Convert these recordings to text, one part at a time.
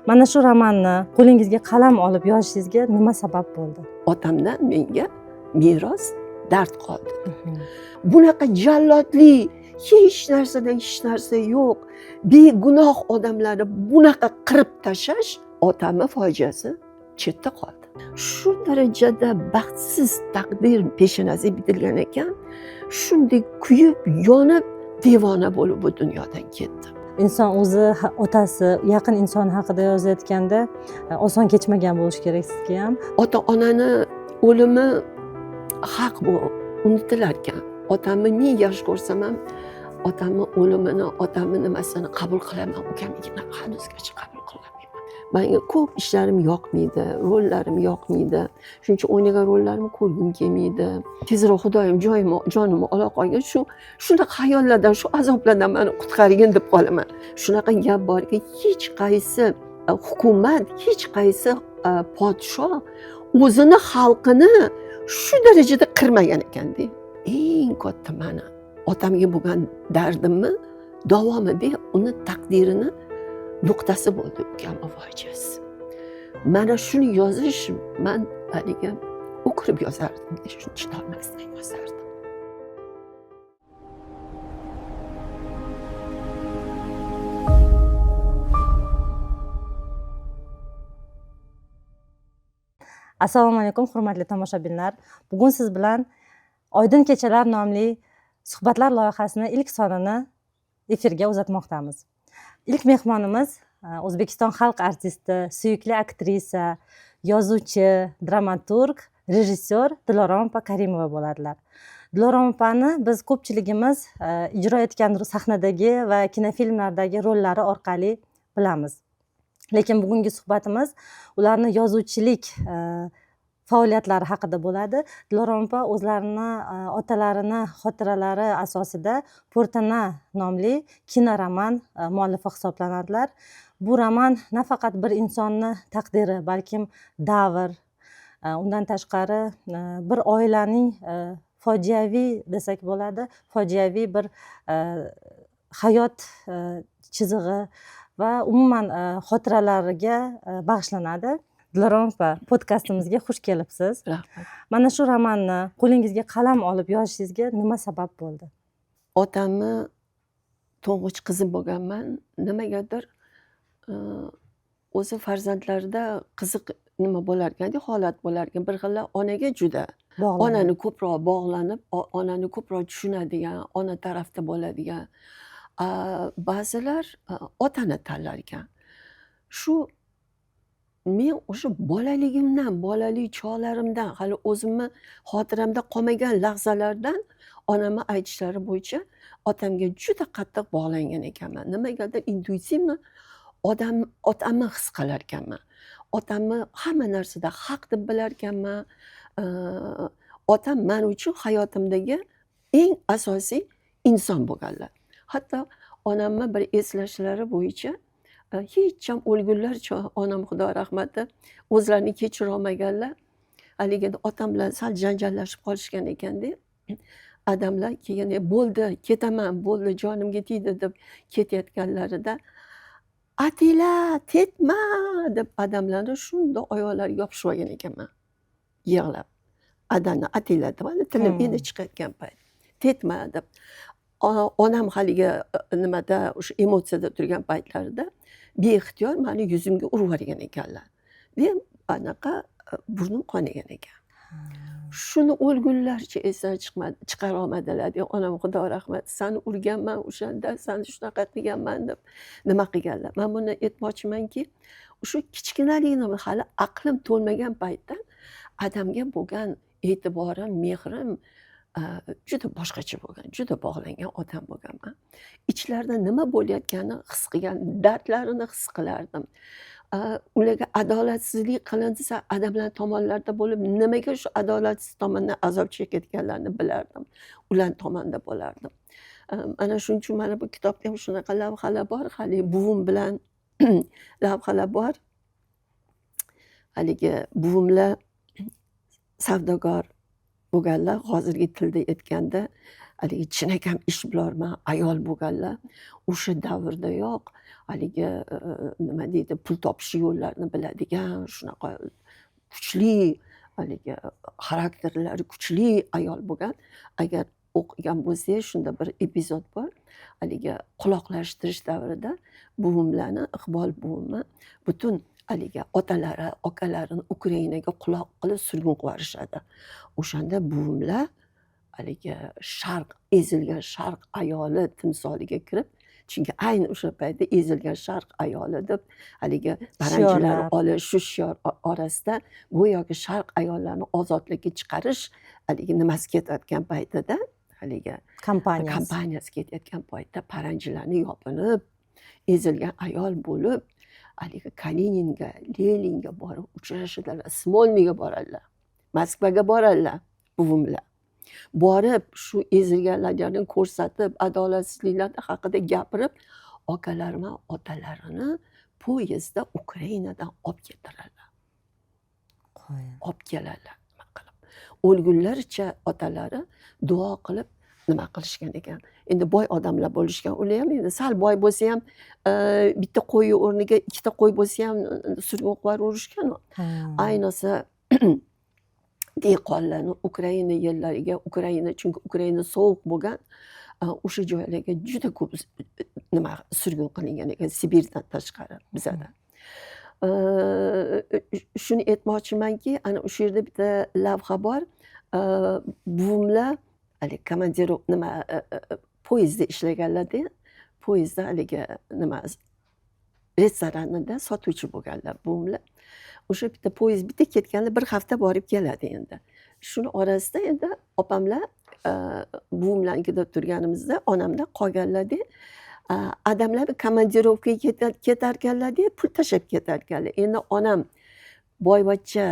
Mana shu romanni qo'lingizga qalam olib yozishingizga nima sabab bo'ldi? Otamdan menga meros dard qoldi. Bunaqa jallodlik, hech narsa yo'q. Begunoh odamlarni bunaqa qirib tashlash otamni fojiasi chetda qoldi. Shu darajada baxtsiz taqdir peshonasiga bitilgan ekan, shunday kuyib, yonib, devona bo'lib bu dunyodan ketdi. Inson o'zi otasi, yaqin inson haqida yozayotganda oson kechmagan bo'lishi kerak sizga ham. Ota-onani o'limi haq bu, unutilar ekan. Otamni ming yaxshi ko'rsam ham, otamni o'limini, otamni nimasini qabul qilaman, ukamnikini hanuzgacha qabul qilolmayman. Menga ko'p ishlarim yoqmaydi, rollarim yoqmaydi. Shuning uchun o'ynagan rollarimni ko'rgim kelmaydi. Tezroq Xudoyim jonimni ola qolgin, shunaqa xayollardan, shu azoblardan meni qutqargin deb qolaman. Shunaqa gap borki, hech qaysi hukumat, hech qaysi podshoh o'zini xalqini shu darajada qirmagan ekanda. Eng katta ma'no otamga bo'lgan dardimni davomida uni taqdirini nuqtasi bo'ldi ukamni fojiasi. Mana shuni yozish, men haligi o'kirib yozardim, shuni chidolmasdan yozardim. Assalomu alaykum, hurmatli tomoshabinlar. Bugun siz bilan Oydin kechalar nomli suhbatlar loyihasini ilk sonini efirga uzatmoqdamiz. İlk mehmonimiz O'zbekiston xalq artisti, suyukli aktrisa, yozuvchi, dramaturg, rejissyor Dilorom opa Karimova bo'ladilar. Dilorom opani biz ko'pchiligimiz ijro etgan sahnadagi va kinofilmlardagi rollari orqali bilamiz. Lekin bugungi suhbatimiz ularni yozuvchilik faoliyatlari haqida bo'ladi. Dilorom opa o'zlarini otalarini xotiralari asosida Po'rtana nomli kinoroman muallifi hisoblanadilar. Bu roman nafaqat bir insonni taqdiri, balkim davr, undan tashqari bir oilaning fojiaviy desak bo'ladi, fojiaviy bir hayot chizig'i va umuman xotiralariga bag'ishlanadi. Dilorom opa, podkastimizga xush kelibsiz. Rahmat. Mana shu romanni qo'lingizga qalam olib yozishingizga nima sabab bo'ldi? Otamni to'ng'ich qizi bo'lganman. Nimagadir o'zi farzandlarida qiziq nima bo'lar ekanda, holat bo'lar ekan. Bir xil onaga juda onani ko'proq bog'lanib, onani ko'proq tushunadigan, ona tarafda bo'ladigan. Ba'zilar otani tanlar ekan. Shu men o'sha bolaligimdan, bolalik chog'larimdan, hali o'zimni xotiramda qolmagan lahzalardan onamni aytishlari bo'yicha otamga juda qattiq bog'langan ekanman. Nimagadir intuitivni otamni his qilar ekanman. Otamni hamma narsada haq deb bilar ekanman. Otam men uchun hayotimdagi eng asosiy inson bo'lganlar. Hatto onamni bir eslashlari bo'yicha hech ham o'lgunlarcha onam xudo rahmati o'zlarini kechira olmaganlar. Haligi otam bilan sal janjallashib qolishgan ekanda, adamlar keyin bo'ldi, ketaman, bo'ldi, jonimga tegdi deb ketayotganlarida Atila, ketma deb adamlarni shunday oyoqlariga yopishib olgan ekanman. Yig'lab. Adamni Atila deb, tilim endi chiqayotgan payt. Ketma deb. Onam haligi nimada o'sha emotsiyada turgan paytlarida beixtiyor meni yuzimga urib yuborgan ekanlar. Men anaqa burnim qonigan ekan. Shuni o'lgunlarcha esdan chiqara olmadilar. Onam xudo rahmat, seni urganman o'shanda, seni shunaqa qilganman deb nima qilganlar. Men buni aytmoqchimanki, o'sha kichkinaligim hali aqlim to'lmagan paytdan adamga bo'lgan e'tiborim, mehrim juda boshqacha bo'lgan, juda bog'langan odam bo'lganman. Ichlarida nima bo'layotganini his qilgan, dardlarini his qilardim. Ularga adolatsizlik qilinsa, adamlar tomonlarida bo'lib, nimaga shu adolatsiz tomondan azob chekayotganlarini bilardim. Ular tomonda bo'lardim. Mana shuning uchun mana bu kitobda ham shunaqa lavhalar bor, hali buvim bilan lavhalar bor. Haligi buvimlar savdogar bo'lganlar, hozirgi tilda aytganda haligi chinakam ishbilarmon ayol bo'lganlar o'sha davrdayoq haligi nima deydi, pul topish yo'llarini biladigan, shunaqa kuchli, haligi xarakterlari kuchli ayol bo'lgan. Agar o'qigan bo'lsangiz, shunda bir epizod bor. Haligi quloqlashtirish davrida buvimlarni, Iqbol buvimni butun haligi otalari, akalarini Ukrainaga quloq qilib surgun qilib yuborishadi. O'shanda buvimlar haligi ezilgan sharq ayoli timsoliga kirib, chunki ayni o'sha paytda ezilgan sharq ayoli deb haligi paranjilar Shiorlar. olish, shu shior orasida go'yoki sharq ayollarini ozodlikka chiqarish haligi nimasi ketayotgan paytida, haligi Kompaniyasi. kompaniyasi ketayotgan paytda paranjilarni yopinib, ezilgan ayol bo'lib, haligi Kalininga, Leninga borib uchrashadilar, Smolniyga boradilar, Moskvaga boradilar buvimlar. Borib shu ezilganlarni ko'rsatib, adolatsizliklar haqida gapirib, akalarima otalarini poyezdda Ukrainadan olib ketiradilar. Qo'yin. Olib keladilar nima qilib. O'lgunlaricha otalari duo qilib nima qilishgan ekan. Endi boy odamlar bo'lishgan. Ular ham endi sal boy bo'lsa ham bitta qo'y o'rniga ikkita qo'y bo'lsa ham surgun qilib yuborishgan. Ha. Ayniqsa dehqonlarni Ukraina yerlariga, chunki Ukraina sovuq bo'lgan, o'sha joylarga juda ko'p nima surgun qilingan ekan, Sibirdan tashqari bizada. Shuni aytmoqchimanki, ana o'sha yerda bitta lavha bor. Buvimlar haligi komandirov nima poyezdda ishlaganlarda, poyezdda haligi nima restoranida sotuvchi bo'lganlar buvimlar. O'sha bitta poyezd bitta ketganda bir hafta borib keladi endi. Shuni orasida endi opamlar buvimlarnikida turganimizda onamda qolganlarda, adamlar komandirovkaga ketarkanlarda pul tashlab ketarkanlar. Endi onam boyvachcha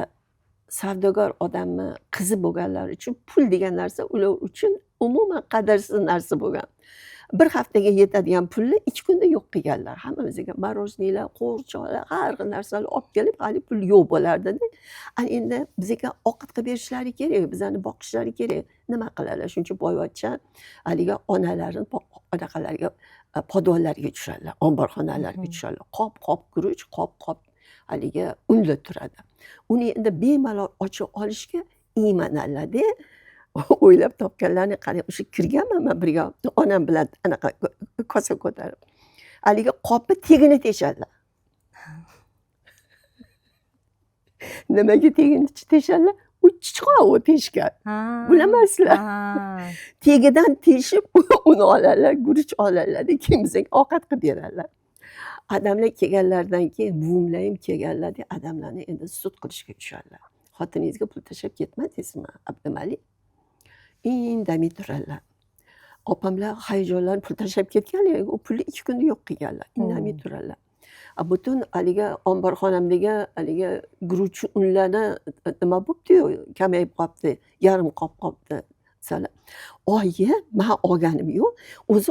savdogar odamni qizi bo'lganlari uchun pul degan narsa ular uchun umuman qadrsiz narsa bo'lgan. Bir haftaga yetadigan pulni 2 kunda yo'q qilganlar. Hammamizga marojnilar, qo'rchoqlar, har xil narsalar olib kelib, hali pul yo'q bo'lardi-da. Ana endi bizga ovqat qilib berishlari kerak, bizani boqishlari kerak. Nima qiladilar? Shuncha boyvachcha haligi onalarini anaqalarga, podvallarga tushadilar, omborxonalarga tushadilar. Qop-qop guruch, qop-qop haligi unlar turadi. Uni endi bemalol ochib olishga iymanadilar-da. O'ylab topganlarni qarang, o'sha kirganman men birga onam bilan anaqa kosa ko'tarib. Haligi qopni tegini teshadilar. Nimaga tegini teshadilar? U chichqon u teshgan. Ha. Bilamasizlar. Ha. Tegidan teshib uni oladilar, guruch oladilar-da, keyin bizga ovqat qilib beradilar. Odamlar kelganlaridan keyin buvimlar ham kelganlarda odamlarni endi sud qilishga tushadilar. Xotiningizga pul tashlab ketmadingizmi, Abdumalik? Indamay turadilar. Opamlar hayajonlanib pul tashlab ketganlar, u pulni 2 kunda yo'q qilganlar. Indamay turadilar. Butun haligi omborxonamdagi haligi guruch unlarni nima bo'pti-yu, kamayib qolibdi, yarim qop qolibdi. Sala. Oyi, men olganim yo'q. O'zi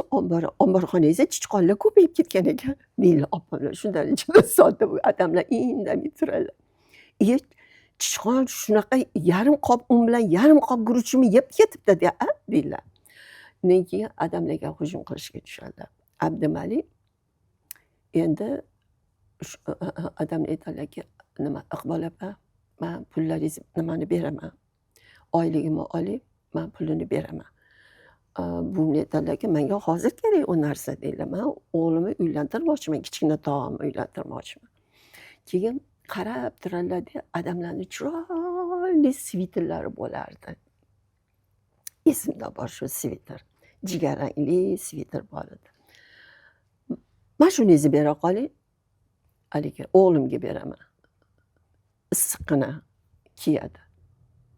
omborxonangizda chichqonlar ko'payib ketgan ekan. Deydilar opamlar. Shundan ichida sodda odamlar indamay turadilar. Chichqon shunaqa yarim qop un bilan yarim qop guruchimni yeb ketibdi-da, deydilar. Undan keyin odamlarga hujum qilishga tushadilar. Abdumalik endi odamlar aytadilarki, nima Iqbol opa, men pullaringiz nimani beraman. Oyligimni oling, men pulini beraman. Buvimlar aytadilarki, menga hozir kerak u narsa deydilar. Men o'g'limni uylantirmoqchiman, kichkina tog'amni uylantirmoqchiman. Keyin qarab turadilar-da, odamlarni chiroyli sviterlari bo'lardi. Esimda bor shu sviter. Jigarrangli sviter bor edi. Men shuningizni bera qoling. Haligi o'g'limga beraman. Issiqqina kiyadi.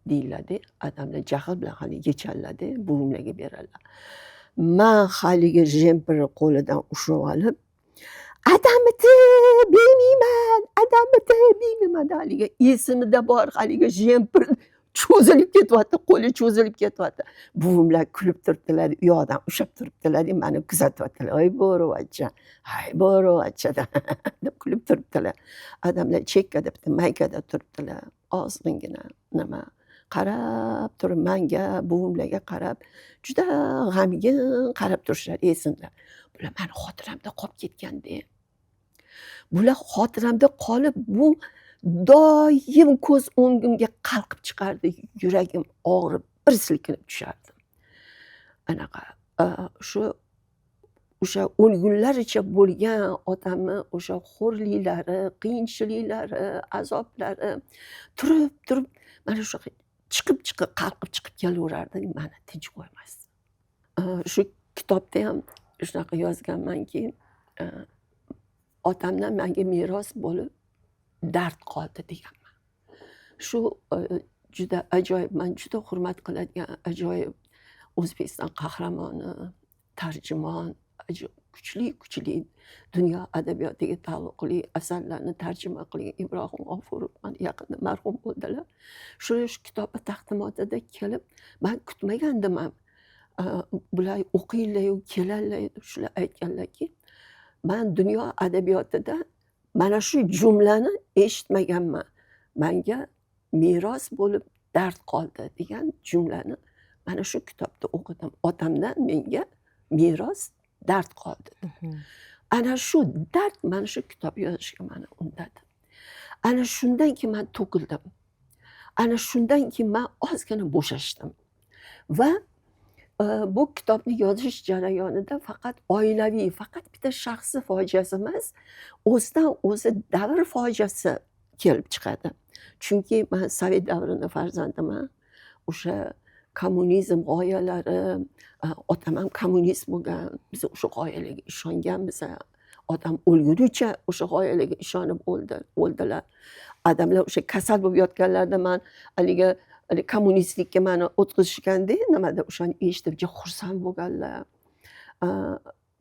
Deyiladi. Odamlar jahl bilan haligi yechanladi, buvimlarga beradilar. Men haligi jemperni qo'lidan ushlab olib, adamni bermayman, haligi esimda bor haligi jemper cho'zilib ketyapti, qo'li cho'zilib ketyapti. Buvimlar kulib turibdilar, u yoqdan ushlab turibdilar, meni kuzatyaptilar. Ay bo'rivachcha deb kulib turibdilar. Odamlar chekkada bitta maykada turibdilar. Ozg'ingina nima qarab turib, menga, buvimlarga qarab, juda g'amgin qarab turishar, esimda. Bular mani xotiramda qolib ketganda. Bular xotiramda qolib, bu doim ko'z o'ngimga qalqib chiqardi. Yuragim og'rib, bir silkinib tushardim. Anaqa o'sha o'lgunlaricha bo'lgan otamni o'sha xo'rliklari, qiyinchiliklari, azoblari turib mana shu chiqib qalqib chiqib kelaverardi, mani tinch qo'ymasdi. Shu kitobda ham shunaqa yozganmanki, otamdan menga meros bo'lib dard qoldi deganman. Shu juda ajoyib, men juda hurmat qiladigan ajoyib O'zbekiston qahramoni, tarjimon, kuchli dunyo adabiyotiga taalluqli asarlarni tarjima qilgan Ibrohim G'ofurov yaqinda marhum bo'ldilar. Shu kitobi taqdimotida kelib, men kutmagandim ham. Bular o'qinglar-yu, kelinglar, shular aytganlarki, men dunyo adabiyotida mana shu jumlani eshitmaganman. Menga meros bo'lib dard qoldi degan jumlani mana shu kitobda o'qidim. Otamdan menga meros dard qoldi. Ana shu dard mana shu kitob yozishga meni undadi. Ana shundan keyin men to'kildim. Ana shundan keyin men ozgina bo'shashdim. Va bu kitobni yozish jarayonida faqat oilaviy, faqat bitta shaxsiy fojiasi emas, o'zidan o'zi davr fojiasi kelib chiqadi. Chunki men Sovet davrini farzandiman. O'sha kommunizm g'oyalari, otam ham kommunist bo'lgan, biz o'sha g'oyalarga ishonganmiz. Otam o'lgunicha o'sha g'oyalarga ishonib o'ldilar. Adamlar o'sha kasal bo'lib yotganlarida men haligi kommunistlikka meni o'tqizishganda, nimada o'shani eshitib juda xursand bo'lganlar.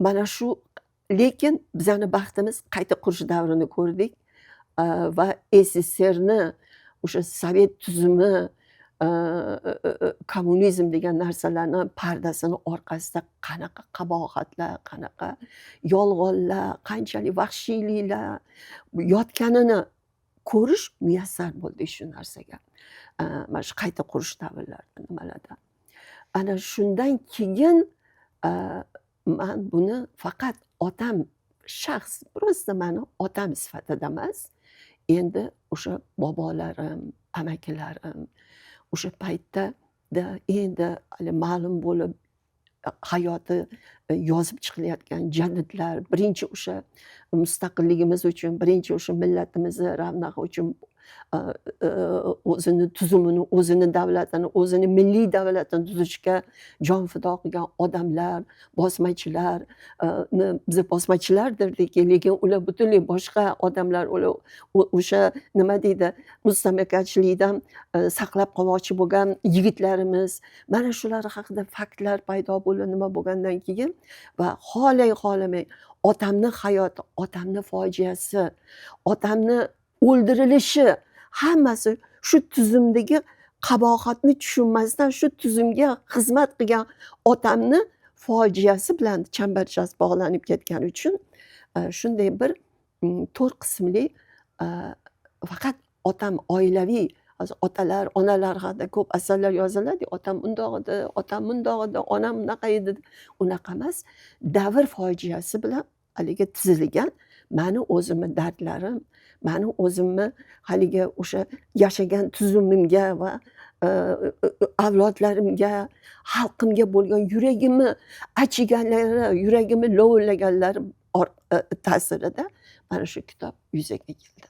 Mana shu, lekin bizani baxtimiz qayta qurish davrini ko'rdik va SSSRni o'sha sovet tuzumi, kommunizm degan narsalarni pardasini orqasida qanaqa qabohatlar, qanaqa yolg'onlar, qanchalik vahshiyliklar yotganini ko'rish muyassar bo'ldik shu narsaga. Mana shu qayta qurish davrlarida, nimalarda. Ana shundan keyin men buni faqat otam shaxs, просто meni otam sifatida emas, endi o'sha bobolarim, amakilarim, o'sha paytda endi ma'lum bo'lib hayoti yozib chiqilayotgan jadidlar, birinchi o'sha mustaqilligimiz uchun, birinchi o'sha millatimizni ravnaqi uchun o'zini tuzumini, o'zini davlatini, o'zini milliy davlatini tuzishga jon fido qilgan odamlar, bosmachilar, biz bosmachilar derdik, lekin ular butunlay boshqa odamlar, ular o'sha nima deydi, mustamlakachilikdan saqlab qolmoqchi bo'lgan yigitlarimiz. Mana shular haqida faktlar paydo bo'ldi, nima bo'lgandan keyin va xohlamay otamni hayoti, otamni fojiasi, otamni o'ldirilishi, hammasi shu tuzumdagi qabohatni tushunmasdan shu tuzumga xizmat qilgan otamni fojiasi bilan chambarchas bog'lanib ketgani uchun shunday bir 4 qismli faqat otam oilaviy, otalar, onalar haqida ko'p asarlar yoziladi. Otam undoq edi, otam bundoq edi, onam unaqa edi. Unaqa emas, davr fojiasi bilan haligi tizilgan meni o'zimni dardlarim, meni o'zimni haligi o'sha yashagan tuzumimga va avlodlarimga, xalqimga bo'lgan yuragimni achiganlari, yuragimni lovullaganlari ta'sirida mana shu kitob yuzaga keldi.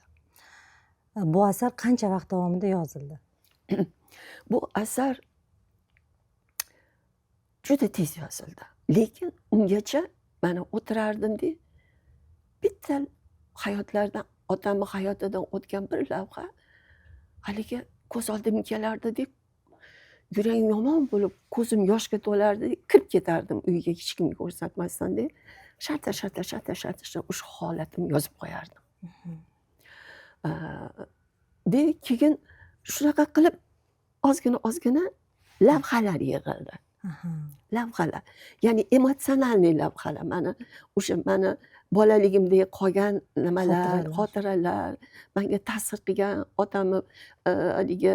Bu asar qancha vaqt davomida yozildi? Bu asar juda tez yozildi. Lekin ungacha mana o'tirardim-da, bitta hayotlardan, otamni hayotidan o'tgan bir lavha haligi ko'z oldimga kelardi, yuragim yomon bo'lib, ko'zim yoshga to'lardi, kirib ketardim uyga hech kimga ko'rsatmasdan-da, shartta o'sha holatimni yozib qo'yardim. Keyin shunaqa qilib ozgina lavhalar yig'ildi. Aha. lavhalar. Ya'ni emotsionalniy lavhalar. Mani bolaligimdagi qolgan nimalar, Xotiralar. xotiralar, menga ta'sir qilgan otamni haligi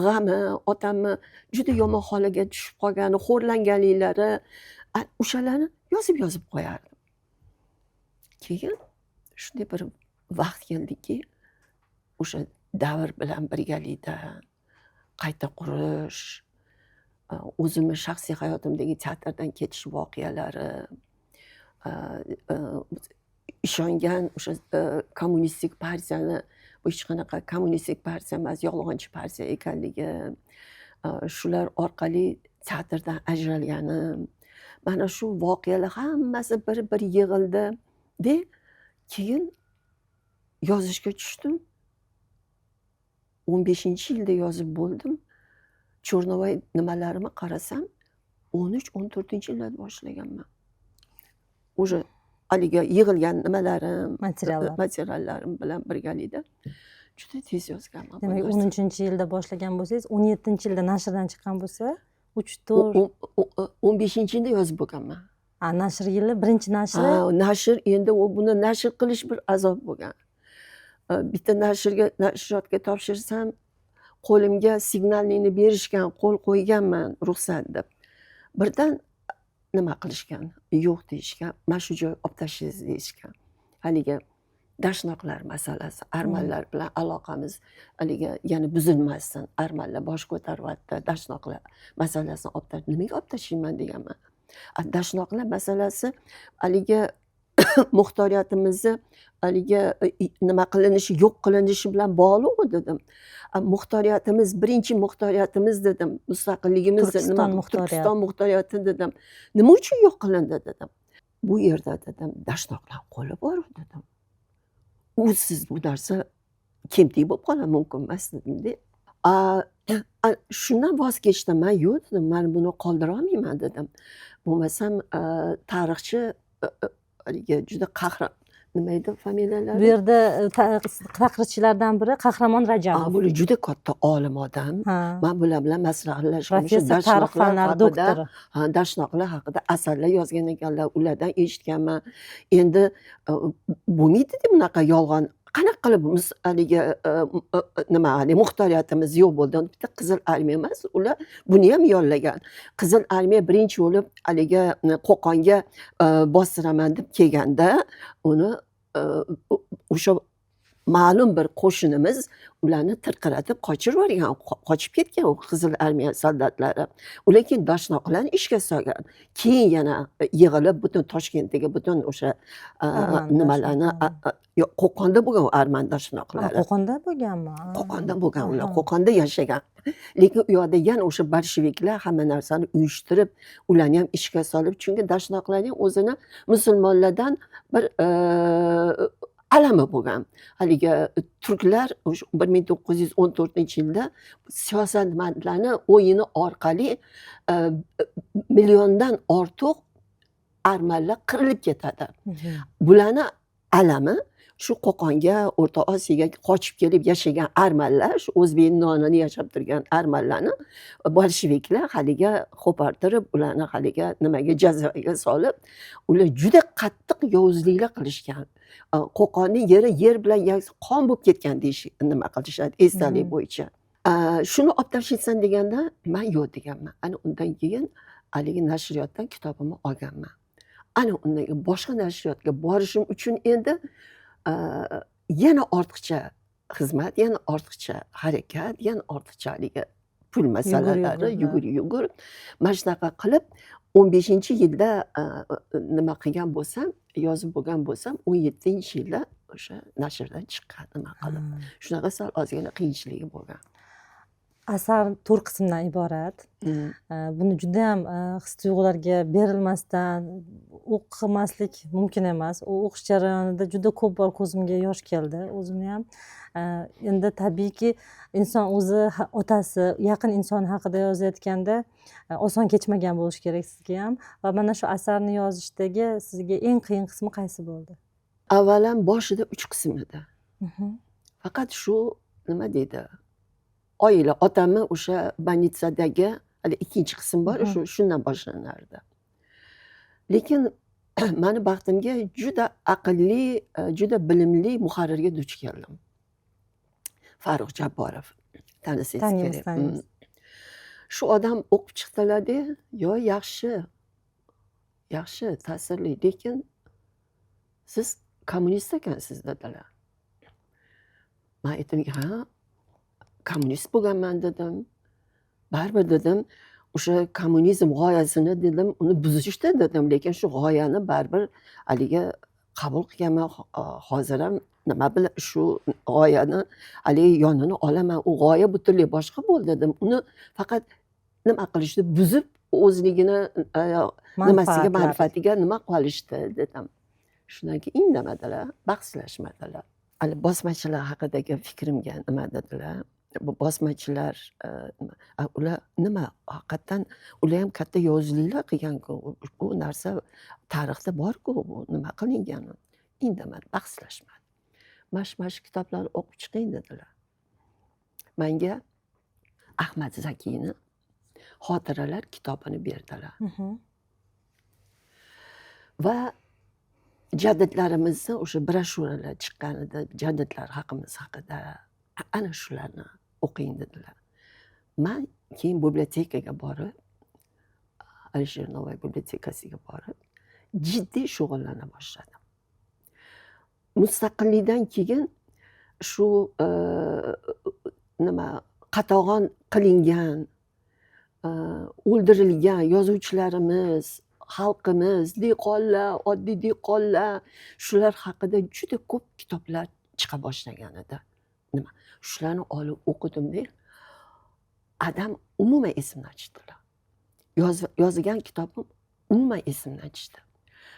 g'ami, otamni juda yomon holiga tushib qolgani, xo'rlanganliklari, o'shalarni yozib qo'yardim. Keyin shunday bir vaqt keldiki, o'sha davr bilan birgalikda qayta qurish, o'zimni shaxsiy hayotimdagi teatrdan ketish voqealari, ishongan o'sha kommunistik partiyani, bu hech qanaqa kommunistik partiya emas, yolg'onchi partiya ekanligi, shular orqali teatrdan ajralganim, mana shu voqealar hammasi bir yig'ildi-da, keyin yozishga tushdim. 15-yilda yozib bo'ldim. Cho'rnovoy nimalarimni qarasam, 13-14-yillarda boshlaganman. O'sha haligi yig'ilgan nimalarim, materiallarim bilan birgalikda juda tez yozganman. Demak, 13-yilda boshlagan bo'lsangiz, 17-yilda nashrdan chiqqan bo'lsa, 3-4 15-yilda yozib bo'lganman. Nashr yili, birinchi nashri. Nashr endi buni nashr qilish bir azob bo'lgan. Bitta nashriyotga topshirsam, qo'limga signalniyni berishgan, qo'l qo'yganman ruxsat deb. Birdan nima qilishgan? Yo'q deyishgan. Mana shu joy olib tashlaysiz deyishgan. Haligi dashnoqlar masalasi, armanlar bilan aloqamiz haligi yana buzilmasdan, armanlar bosh ko'taryapti, dashnoqlar masalasini olib tashlab, nimaga olib tashlayman deganman. Dashnoqlar masalasi haligi muxtoriyatimizni haligi nima qilinishi, yo'q qilinishi bilan bog'liq dedim. Muxtoriyatimiz, birinchi muxtoriyatimiz dedim, mustaqilligimiz, Turkiston muxtoriyati dedim. Nima uchun yo'q qilindi dedim. Bu yerda dedim, dashnoqlar qo'li bor dedim. Siz bu narsa kemtik bo'lib qolishi mumkin emas dedimda. Shundan voz kechdim. Men yo'q dedim, men buni qoldira olmayman dedim. Bo'lmasam tarixchi haligi juda nima edi familiyalari? Bu yerda taqrichilardan biri Qahramon Rajabov. Bular juda katta olim odam. Men bular bilan maslahatlashgan, professor tarix fanlari doktori. Dashnoqlar haqida asarlar yozgan ekanlar, ulardan eshitganman. Endi bo'lmaydi-da bunaqa yolg'on. Qanaqa qilib haligi nima, muxtoriyatimiz yo'q bo'ldi. Bitta Qizil armiya emas, ular buni ham yollagan. Qizil armiya birinchi bo'lib haligi Qo'qonga bostiraman deb kelganda, uni o'sha ma'lum bir qo'shinimiz ularni tirqiratib qochirib yuborgan, qochib ketgan u Qizil armiya soldatlari. Ular keyin dashnoqlarni ishga solgan. Keyin yana yig'ilib butun Toshkentdagi butun o'sha nimalarni Qo'qonda bo'lgan arman dashnoqlari. Qo'qonda bo'lganmi? Qo'qonda bo'lgan ular, Qo'qonda yashagan. Lekin u yoqda yana o'sha bolsheviklar hamma narsani uyushtirib, ularni ham ishga solib, chunki dashnoqlarning o'zini musulmonlardan bir alami bo'lgan. Haligi turklar 1914-yilda siyosatmandlarni o'yini orqali milliondan ortiq armanlar qirilib ketadi. Bularni alami shu Qo'qonga, O'rta Osiyoga qochib kelib yashagan armanlar, shu o'zbek nonini yashab turgan armanlarni bolsheviklar haligi qo'portirib, ularni haligi nimaga, jazavaga solib, ular juda qattiq yovuzliklar qilishgan. Qo'qonning yeri yer bilan qon bo'lib ketgan deyish nima qilishadi esdalik bo'yicha. Shuni olib tashlaysan deganda, men yo'q deganman. Ana undan keyin haligi nashriyotdan kitobimni olganman. Ana undan keyin boshqa nashriyotga borishim uchun endi yana ortiqcha xizmat, yana ortiqcha harakat, yana ortiqcha haligi pul masalalari, yugur. Mana shunaqa qilib 15-yilda nima qilgan bo'lsam, yozib bo'lgan bo'lsam, 17-yilda o'sha nashrdan chiqqan nima qilib. Shunaqa sal ozgina qiyinchiligi bo'lgan. Asar 4 qismdan iborat. Buni juda ham his-tuyg'ularga berilmasdan o'qimaslik mumkin emas. U o'qish jarayonida juda ko'p bor ko'zimga yosh keldi. O'zimni ham endi tabiiyki inson o'zi otasi, yaqin inson haqida yozayotganda oson kechmagan bo'lishi kerak sizga ham. Va mana shu asarni yozishdagi sizga eng qiyin qismi qaysi bo'ldi? Avvalan boshida 3 qism edi. Faqat shu nima deydi? Oila, otamni o'sha больницadagi hali ikkinchi qism bor, shundan boshlanardi. Lekin mani baxtimga juda aqlli, juda bilimli muharrirga duch keldim. Farruh Jabborov, tanisangiz Taniymiz, kerak. taniymiz. Shu odam o'qib chiqdilar-da, yo yaxshi, ta'sirli, lekin siz kommunist ekansiz dedilar. Men aytdimki, ha, kommunist bo'lganman dedim. Baribir dedim, o'sha kommunizm g'oyasini dedim, uni buzishdi dedim, lekin shu g'oyani baribir haligi qabul qilganman. Hozir ham nima bilan shu g'oyani haligi yonini olaman. U g'oya butunlay boshqa bo'ldi dedim. Uni faqat nima qilishdi, buzib o'zligini nimasiga, manfaatiga nima qolishdi dedim. Shundan keyin indamadilar, bahslashmadilar. Hali bosmachilar haqidagi fikrimga nima dedilar? Bu bosmachilar ular nima haqiqatdan ular ham katta yozuvchilar qilgan-ku. Bu narsa tarixda bor-ku, nima qilingan? Indamadi, bahslashmadi. Mash kitoblarni o'qib chiqing dedilar. Menga Ahmad Zakiyni Xotiralar kitobini berdilar. Va jaddadlarimizni o'sha broshuralar chiqqanida jaddadlar haqimiz haqida ana shularni o'qing dedilar. Men keyin bibliotekaga borib, Alisher Navoiy bibliotekasiga borib, jiddiy shug'ullana boshladim. Mustaqillikdan keyin shu nima qatag'on qilingan, o'ldirilgan yozuvchilarimiz, xalqimiz, dehqonlar, oddiy dehqonlar, shular haqida juda ko'p kitoblar chiqa boshlagan edi. Nima? Shularni olib o'qidimda, adam umuman esimdan chiqdilar. Yozgan kitobim umuman esimdan chiqdi.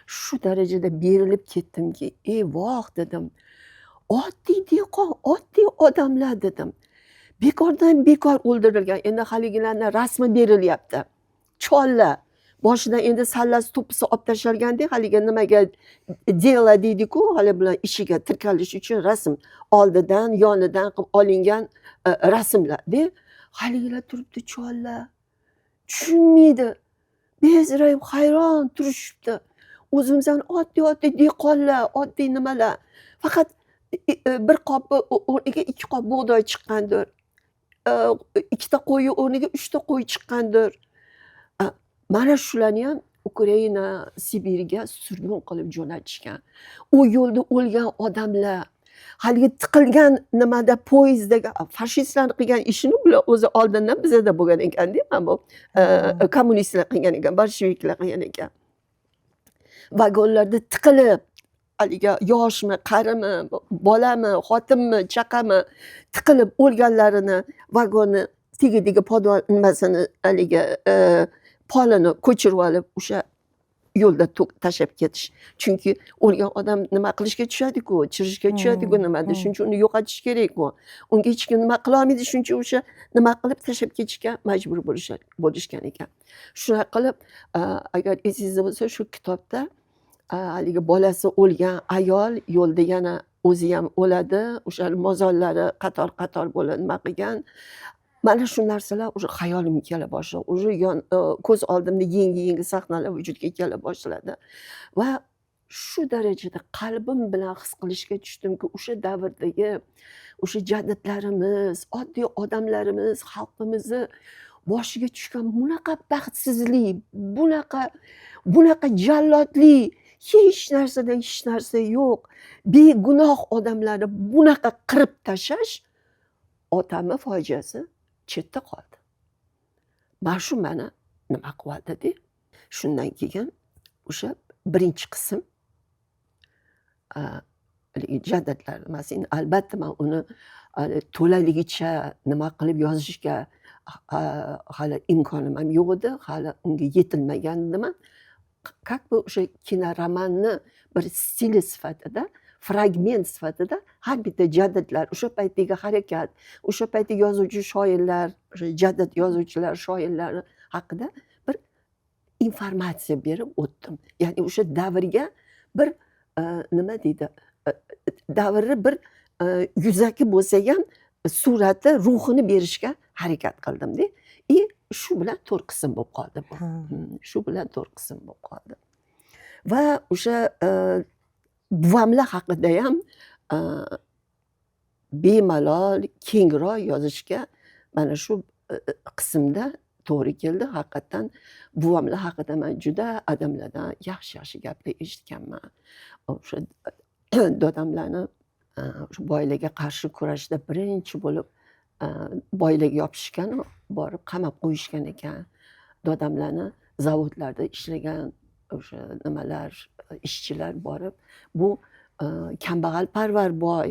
Shu darajada berilib ketdimki, ey voh dedim. Oddiy dehqon, oddiy odamlar dedim. Bekordan bekor o'ldirilgan. Endi haligilarning rasmi berilyapti. Chollar. Boshidan endi sallasi to'pisi olib tashlanganda haligi nimaga dela deydi-ku, hali bilan ishiga tirkalish uchun rasm oldidan, yonidan qilib olingan rasmlar-da. Haligilar turibdi chollar. Tushunmaydi. Bezrayib hayron turishibdi. O'zimizdan oddiy dehqonlar, oddiy nimalar. Faqat bir qop o'rniga 2 qop bug'doy chiqqandir. 2 ta qo'yi o'rniga 3 ta qo'y chiqqandir. Mana shularni ham Ukraina, Sibirga surgun qilib jo'natishgan. U yo'lda o'lgan odamlar, haligi tiqilgan nimada poyezdagi fashistlarning qilgan ishini bular o'zi oldindan bizada bo'lgan ekan-da, mana bu kommunistlar qilgan ekan, bolsheviklar qilgan ekan. Vagonlarda tiqilib, haligi yoshmi, qarimi, bolami, xotinmi, chaqami tiqilib o'lganlarini vagonni tegi podval nimasini haligi polini ko'chirib olib o'sha yo'lda tashlab ketish. Chunki o'lgan odam nima qilishga tushadi-ku, chirishga tushadi-ku nimada. Shuning uchun uni yo'qotish kerak-ku. Unga hech kim nima qila olmaydi, shuning uchun o'sha nima qilib tashlab ketishga majbur bo'lishgan ekan. Shuna qilib, agar esingizda bo'lsa, shu kitobda haligi bolasi o'lgan ayol yo'lda yana o'zi ham o'ladi, o'sha mozorlari qator bo'lib nima qilgan. Mana shu narsalar o'sha xayolimga kela boshladi. O'sha ko'z oldimda yangi sahnalar vujudga kela boshladi. Va shu darajada qalbim bilan his qilishga tushdimki, o'sha davrdagi o'sha jaddadlarimiz, oddiy odamlarimiz, xalqimizni boshiga tushgan bunaqa baxtsizlik, bunaqa jallodlik, hech narsa yo'q. Begunoh odamlarni bunaqa qirib tashlash otamni fojiasi chetda qoldi. Mana shu meni nima qilyapti-da. Shundan keyin o'sha birinchi qism jaddadlar nimasini albatta men uni to'laligicha nima qilib yozishga hali imkonim ham yo'q edi, hali unga yetilmagandim. Как бы o'sha kinoromanni bir stili sifatida, fragment sifatida har bitta jaddadlar, o'sha paytdagi harakat, o'sha paytdagi yozuvchi shoirlar, o'sha jaddad yozuvchilar, shoirlar haqida bir informatsiya berib o'tdim. Ya'ni o'sha davrga bir nima deydi, davrni bir yuzaki bo'lsa ham surati, ruhini berishga harakat qildim-da. shu bilan 4 qism bo'lib qoldi bu. Ha. Shu bilan 4 qism bo'lib qoldi. Va o'sha buvamlar haqida ham bemalol kengroq yozishga mana shu qismda to'g'ri keldi. Haqiqatdan buvamlar haqida man juda odamlardan yaxshi gaplar eshitganman. O'sha dodamlarni o'sha boylarga qarshi kurashda birinchi bo'lib boylarga yopishgan, borib qamab qo'yishgan ekan. Dodamlarni zavodlarda ishlagan o'sha nimalar, ishchilar borib, bu kambag'alparvar boy.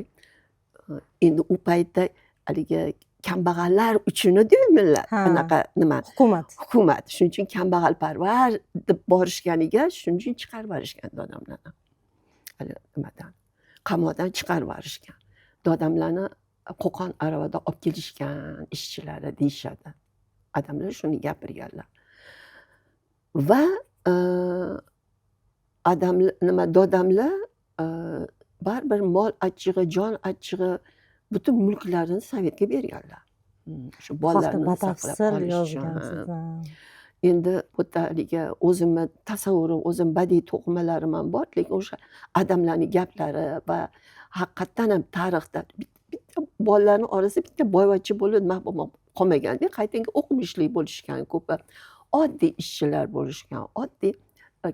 Endi u paytda haligi kambag'allar uchun edi millat, Ha. anaqa nima, Hukumat. hukumat. Shuning uchun kambag'alparvar deb borishganiga shuning uchun chiqarib yuborishgan dodamlarni. Hali nimadan, qamoqdan chiqarib yuborishgan. Dodamlarni Qo'qon aravada olib kelishgan ishchilari deyishadi. Odamlar shuni gapirganlar. Va dodamlar baribir mol achchig'i, jon achchig'i butun mulklarini Sovetga berganlar. Shu Haqda bolalarni saqlab batafsil qolish uchun. yozgansiz. Ha. Endi bu yerda haligi o'zimni tasavvurim, o'zim badiiy to'qimalarim ham bor, lekin o'sha odamlarning gaplari va haqiqatdan ham tarixda bitta bolalarning orasida bitta boyvachcha bo'lib qolmaganda, qaytanga o'qimishli bo'lishgan, ko'pi oddiy ishchilar bo'lishgan, oddiy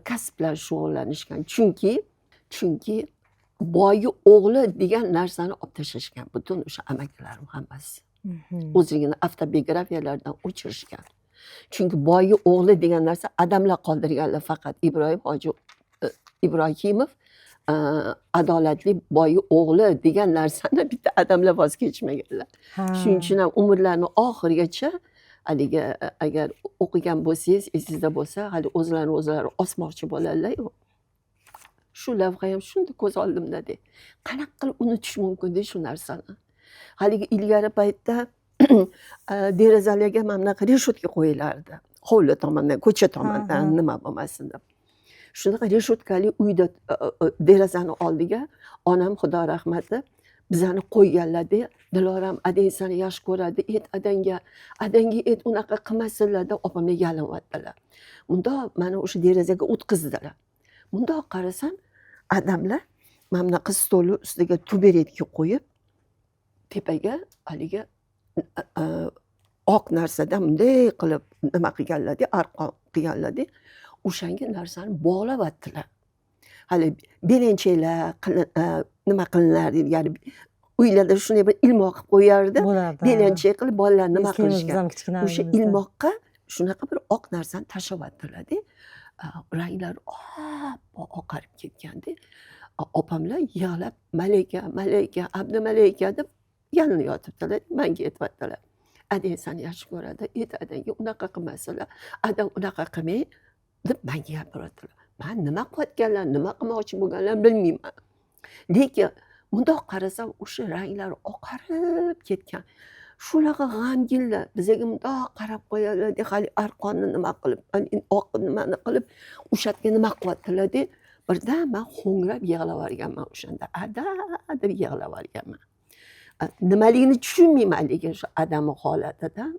kasblar shug'ullanishgan. Chunki boygi o'g'li degan narsani olib tashlashgan butun o'sha amakilarim hammasi. O'zligini avtobiografiyalaridan o'chirishgan. Chunki boygi o'g'li degan narsa odamlar qoldirganlar, faqat Ibrohim Hoji Ibrohimov adolatli boygi o'g'li degan narsani bitta odamlar voz kechmaganlar. Ha. Shuning uchun ham umrlarini oxirigacha haligi agar o'qigan bo'lsangiz, esingizda bo'lsa, hali o'zlari osmoqchi bo'ladilar. Shu lavha ham shunda ko'z oldimda-da. Qanaqa qilib unutish mumkin-da shu narsani. Haligi ilgari paytda derazalarga mana bunaqa reshotka qo'yilardi. Hovli tomondan, ko'cha tomondan nima bo'lmasin deb. Shunaqa reshotkali uyda derazani oldiga onam xudo rahmati bizani qo'yganlar-da. Diloram adang seni yaxshi ko'radi, adangga et unaqa qilmasinlar deb opamga yalinyaptilar. Mundoq mana o'sha derazaga o'tkazdilar. Mundoq qarasam, odamlar mana bunaqa stol ustiga tuberetga qo'yib, tepaga haligi oq narsadan bunday qilib nima qilganlar-da, arqon qilganlar-da, o'shanga narsani bog'layaptilar. Hali belanchaklar nima qilinardi, ya'ni uylarda shunday bir ilmoq qilib qo'yardi. Bo'lardi. Belanchak qilib bolalar nima Eslaymiz biz qilishgan. ham O'sha kichkinaligimizda. ilmoqqa shunaqa bir oq narsani tashlayaptilar-da. Ranglari oqarib ketganda, opamlar yig'lab malayka, abdumalayka deb yalinayotibdilar, menga aytyaptilar. Adang seni yaxshi ko'radi, adangga unaqa qilmasinlar, adang unaqa qilmang deb menga gapiryaptilar. Men nima qilayotganlarini, nima qilmoqchi bo'lganlarini bilmayman. Lekin bundoq qarasam o'sha ranglar oqarib ketgan. Shunaqa g'amginlar bizga bundoq qarab qo'yadilar, hali arqonni nima qilib, oq nimani qilib, o'sha yerga nima qilyaptilar-da, birdan men ho'ngrab yig'lab yuborganman o'shanda. Deb yig'lab yuborganman. Nimaligini tushunmayman, lekin shu odamni holatidan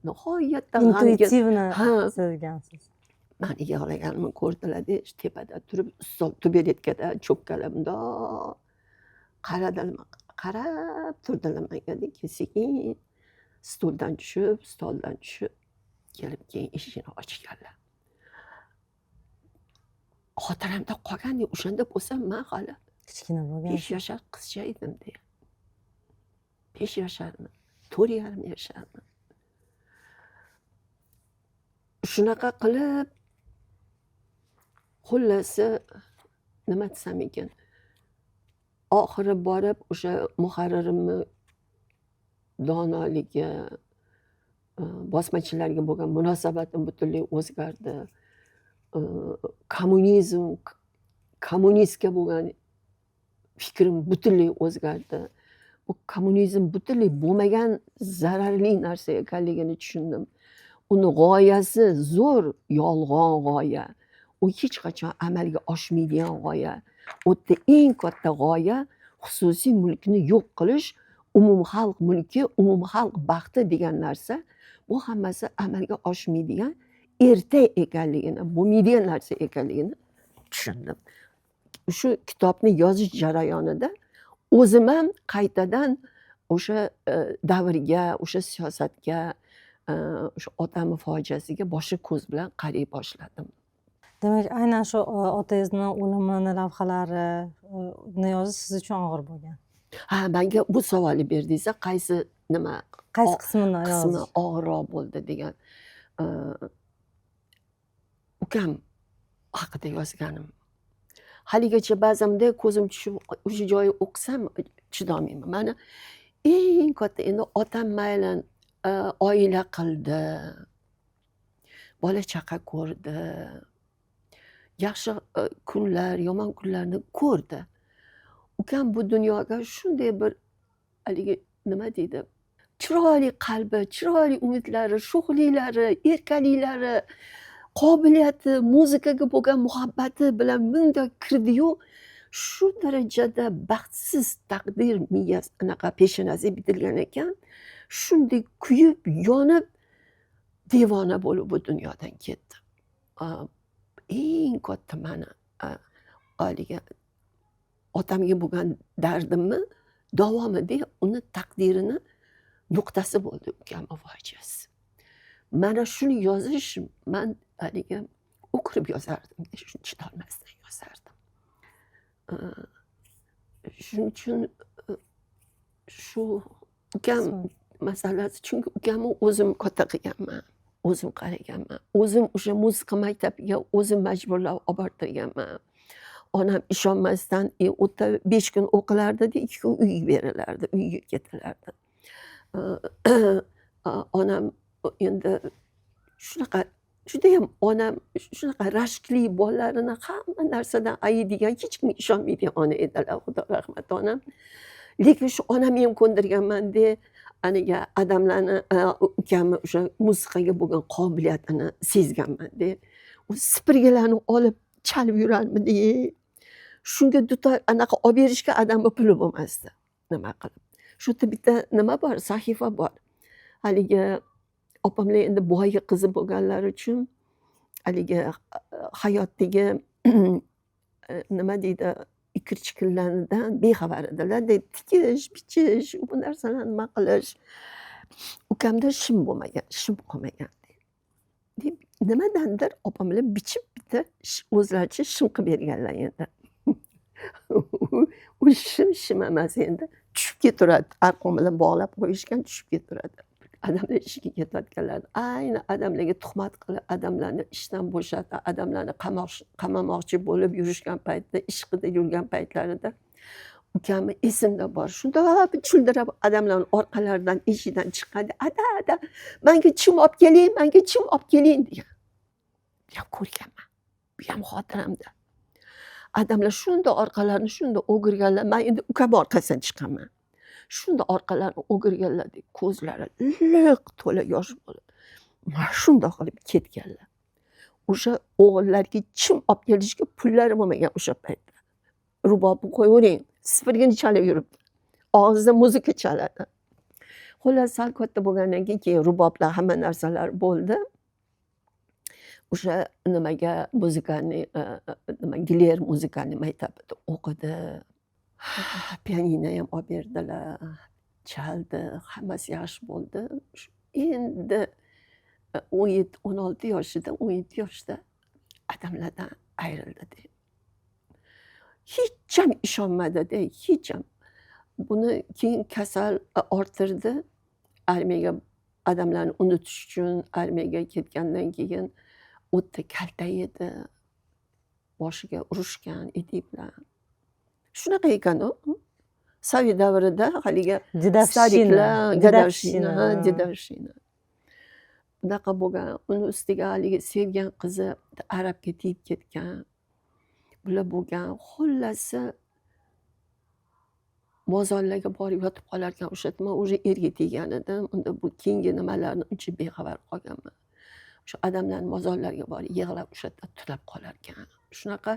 nihoyatda g'amgin. Intuitivni Ha. sezgansiz. Mani yig'laganimni ko'rdilar-da, tepada turib, stol tuberetkada cho'kkalab bundoq qaradilar, qarab turdilar menga, sekin stoldan tushib, kelib keyin eshikni ochganlar. Xotiramda qolganda o'shanda bo'lsa men hali Kichkina 5 bo'lgan. yashar qizcha edim-da. 5 yasharman, 4,5 yasharman. Shunaqa qilib, xullasi nima desam ekan, oxiri borib o'sha muharririmni donoligi, bosmachilarga bo'lgan munosabatim butunlay o'zgardi. Kommunistga bo'lgan fikrim butunlay o'zgardi. Bu kommunizm butunlay bo'lmagan zararli narsa ekanligini tushundim. Uni g'oyasi zo'r yolg'on g'oya. U hech qachon amalga oshmaydigan g'oya. U yerda eng katta g'oya xususiy mulkni yo'q qilish, umumxalq mulki, umumxalq baxti degan narsa bu hammasi amalga oshmaydigan, erta ekanligini, bo'lmaydigan narsa ekanligini tushundim. Shu kitobni yozish jarayonida o'zim ham qaytadan o'sha davrga, o'sha siyosatga, o'sha otamni fojiasiga boshqa ko'z bilan qaray boshladim. Demak, aynan shu otangizni o'limini lavhalari ni yozish siz uchun og'ir bo'lgan. Ha, menga bu savolni berdingizda, qaysi nima Qaysi qismini qismi yozish? og'irroq bo'ldi degan. Ukam haqida yozganim. Haligacha ba'zan bunday ko'zim tushib, o'sha joyi o'qisam chidolmayman. Mani eng katta endi otam mayli oila qildi, bola chaqa ko'rdi, yaxshi kunlar, yomon kunlarni ko'rdi. Ukam bu dunyoga shunday bir haligi nima deydi, chiroyli qalbi, chiroyli umidlari, sho'xliklari, erkaliklari, qobiliyati, muzikaga bo'lgan muhabbati bilan bunday kirdi-yu, shu darajada baxtsiz taqdir miyasi anaqa peshonasiga bitilgan ekan, shunday kuyib, yonib, devona bo'lib bu dunyodan ketdi. Eng katta mani haligi otamga bo'lgan dardimni davomida uni taqdirini nuqtasi bo'ldi ukamni fojiasi. Mana shuni yozish, man haligi o'kirib yozardim, shuni chidolmasdan yozardim. Shuning uchun shu ukam masalasi, chunki ukamni o'zim katta qilganman, o'zim qaraganman, o'zim o'sha musiqa maktabiga o'zim majburlab olib bortirganman. Onam ishonmasdan, u yerda 5 kun o'qilardida, 2 kun uyga berilardi, uyga ketilardi. Onam endi shunaqa, judayam onam shunaqa rashkli, bolalarini hamma narsadan ayiydigan, hech kimga ishonmaydigan ona edilar, xudo rahmat onam. Lekin shu onamni ham ko'ndirganman-da, aniga adamlarni, ukamni o'sha musiqaga bo'lgan qobiliyatini sezganman-da. U spirgalarni olib chalib yurarmidi. Shunga dutor anaqa olib berishga adamni puli bo'lmasdi. Nima qilib. Shu yerda bitta nima bor, sahifa bor. Haligi opamlar endi boyga qizi bo'lganlari uchun haligi hayotdagi nima deydi, ikir-chikirlaridan bexabar edilar. Tikish, bichish, bu narsalarni nima qilish. Ukamda shim bo'lmagan, shim qolmagan. Deb nimadandir opamlar bichib bitta o'zlaricha shim qilib berganlar endi. U shim emas endi, tushib keturadi. Arqon bilan bog'lab qo'yishgan, tushib keturadi. Adamlar ishga ketayotganlarida ayni adamlarga tuhmat qilib, adamlarni ishdan bo'shatib, adamlarni qamamoqchi bo'lib yurishgan paytda, ishqida yurgan paytlarida ukamni esimda bor. Shunda chuldirab adamlarni orqalaridan, eshigidan chiqqanda, ada, menga chim olib keling, menga chim olib keling degan. Bu ham ko'rganman. Bu ham xotiramda. Adamlar shunda orqalarini shunda o'girganlar. Men endi ukam orqasidan chiqaman. Shunda orqalarini o'girganlardek ko'zlari liq to'la yosh bo'lib, mana shundoq qilib ketganlar. O'sha o'g'illarga chim olib kelishga pullari bo'lmagan o'sha paytda. Rubobni qo'yavering, spirgini chalib yuribdi. Og'zida muzika chaladi. Xullas, sal katta bo'lgandan keyin ruboblar, hamma narsalar bo'ldi. O'sha nimaga muzikani, Giler muzikani maktabida o'qidi. Pianino ham olib berdilar, chaldi, hammasi yaxshi bo'ldi. Endi 16 yoshida, 17 yoshda adamlardan ayrildi. Hech ham ishonmadi-da, hech ham. Buni keyin kasal orttirdi. Armiyaga adamlarni unutish uchun armiyaga ketgandan keyin o'tda kalta yedi. Boshiga urushgan edi bilan. Shunaqa ekan u. Sovet davrida haligi Dedovshina. Bunaqa bo'lgan. Uni ustiga haligi sevgan qizi Arabga tegib ketgan. Bular bo'lgan. Xullasi mozorlarga borib yotib qolar ekan. O'sha men o'sha erga teggan edim. Unda bu keyingi nimalarni uncha bexabar qolganman. O'sha adamlarning mozorlarga borib yig'lab o'sha yerda tunab qolar ekan. Shunaqa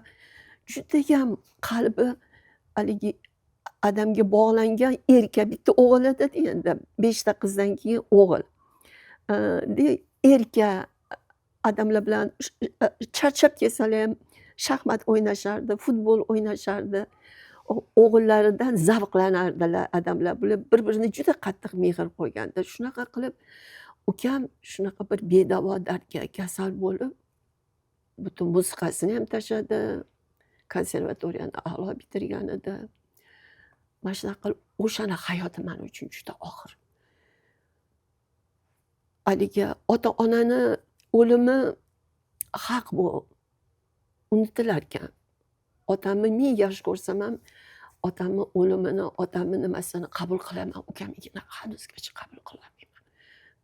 judayam qalbi haligi adamga bog'langan erkak bitta o'g'il edi endi 5 ta qizdan keyin o'g'il. Erkak adamlar bilan charchab kelsalar ham shaxmat o'ynashardi, futbol o'ynashardi. O'g'illaridan zavqlanardilar adamlar. Bular bir-birini juda qattiq mehr qo'yganda. Shunaqa qilib ukam shunaqa bir bedavo dardga kasal bo'lib, butun musiqasini ham tashladi. Konservatoriyani a'lo bitirgan edi. Mana shunaqa qilib o'shani hayoti men uchun juda og'ir. Haligi ota-onani o'limi haq bu. Unutilarkan. Otamni 1000 yosh ko'rsam ham otamni o'limini, otamni nimasini qabul qilaman. Ukamnigina hanuzgacha qabul qilolmayman.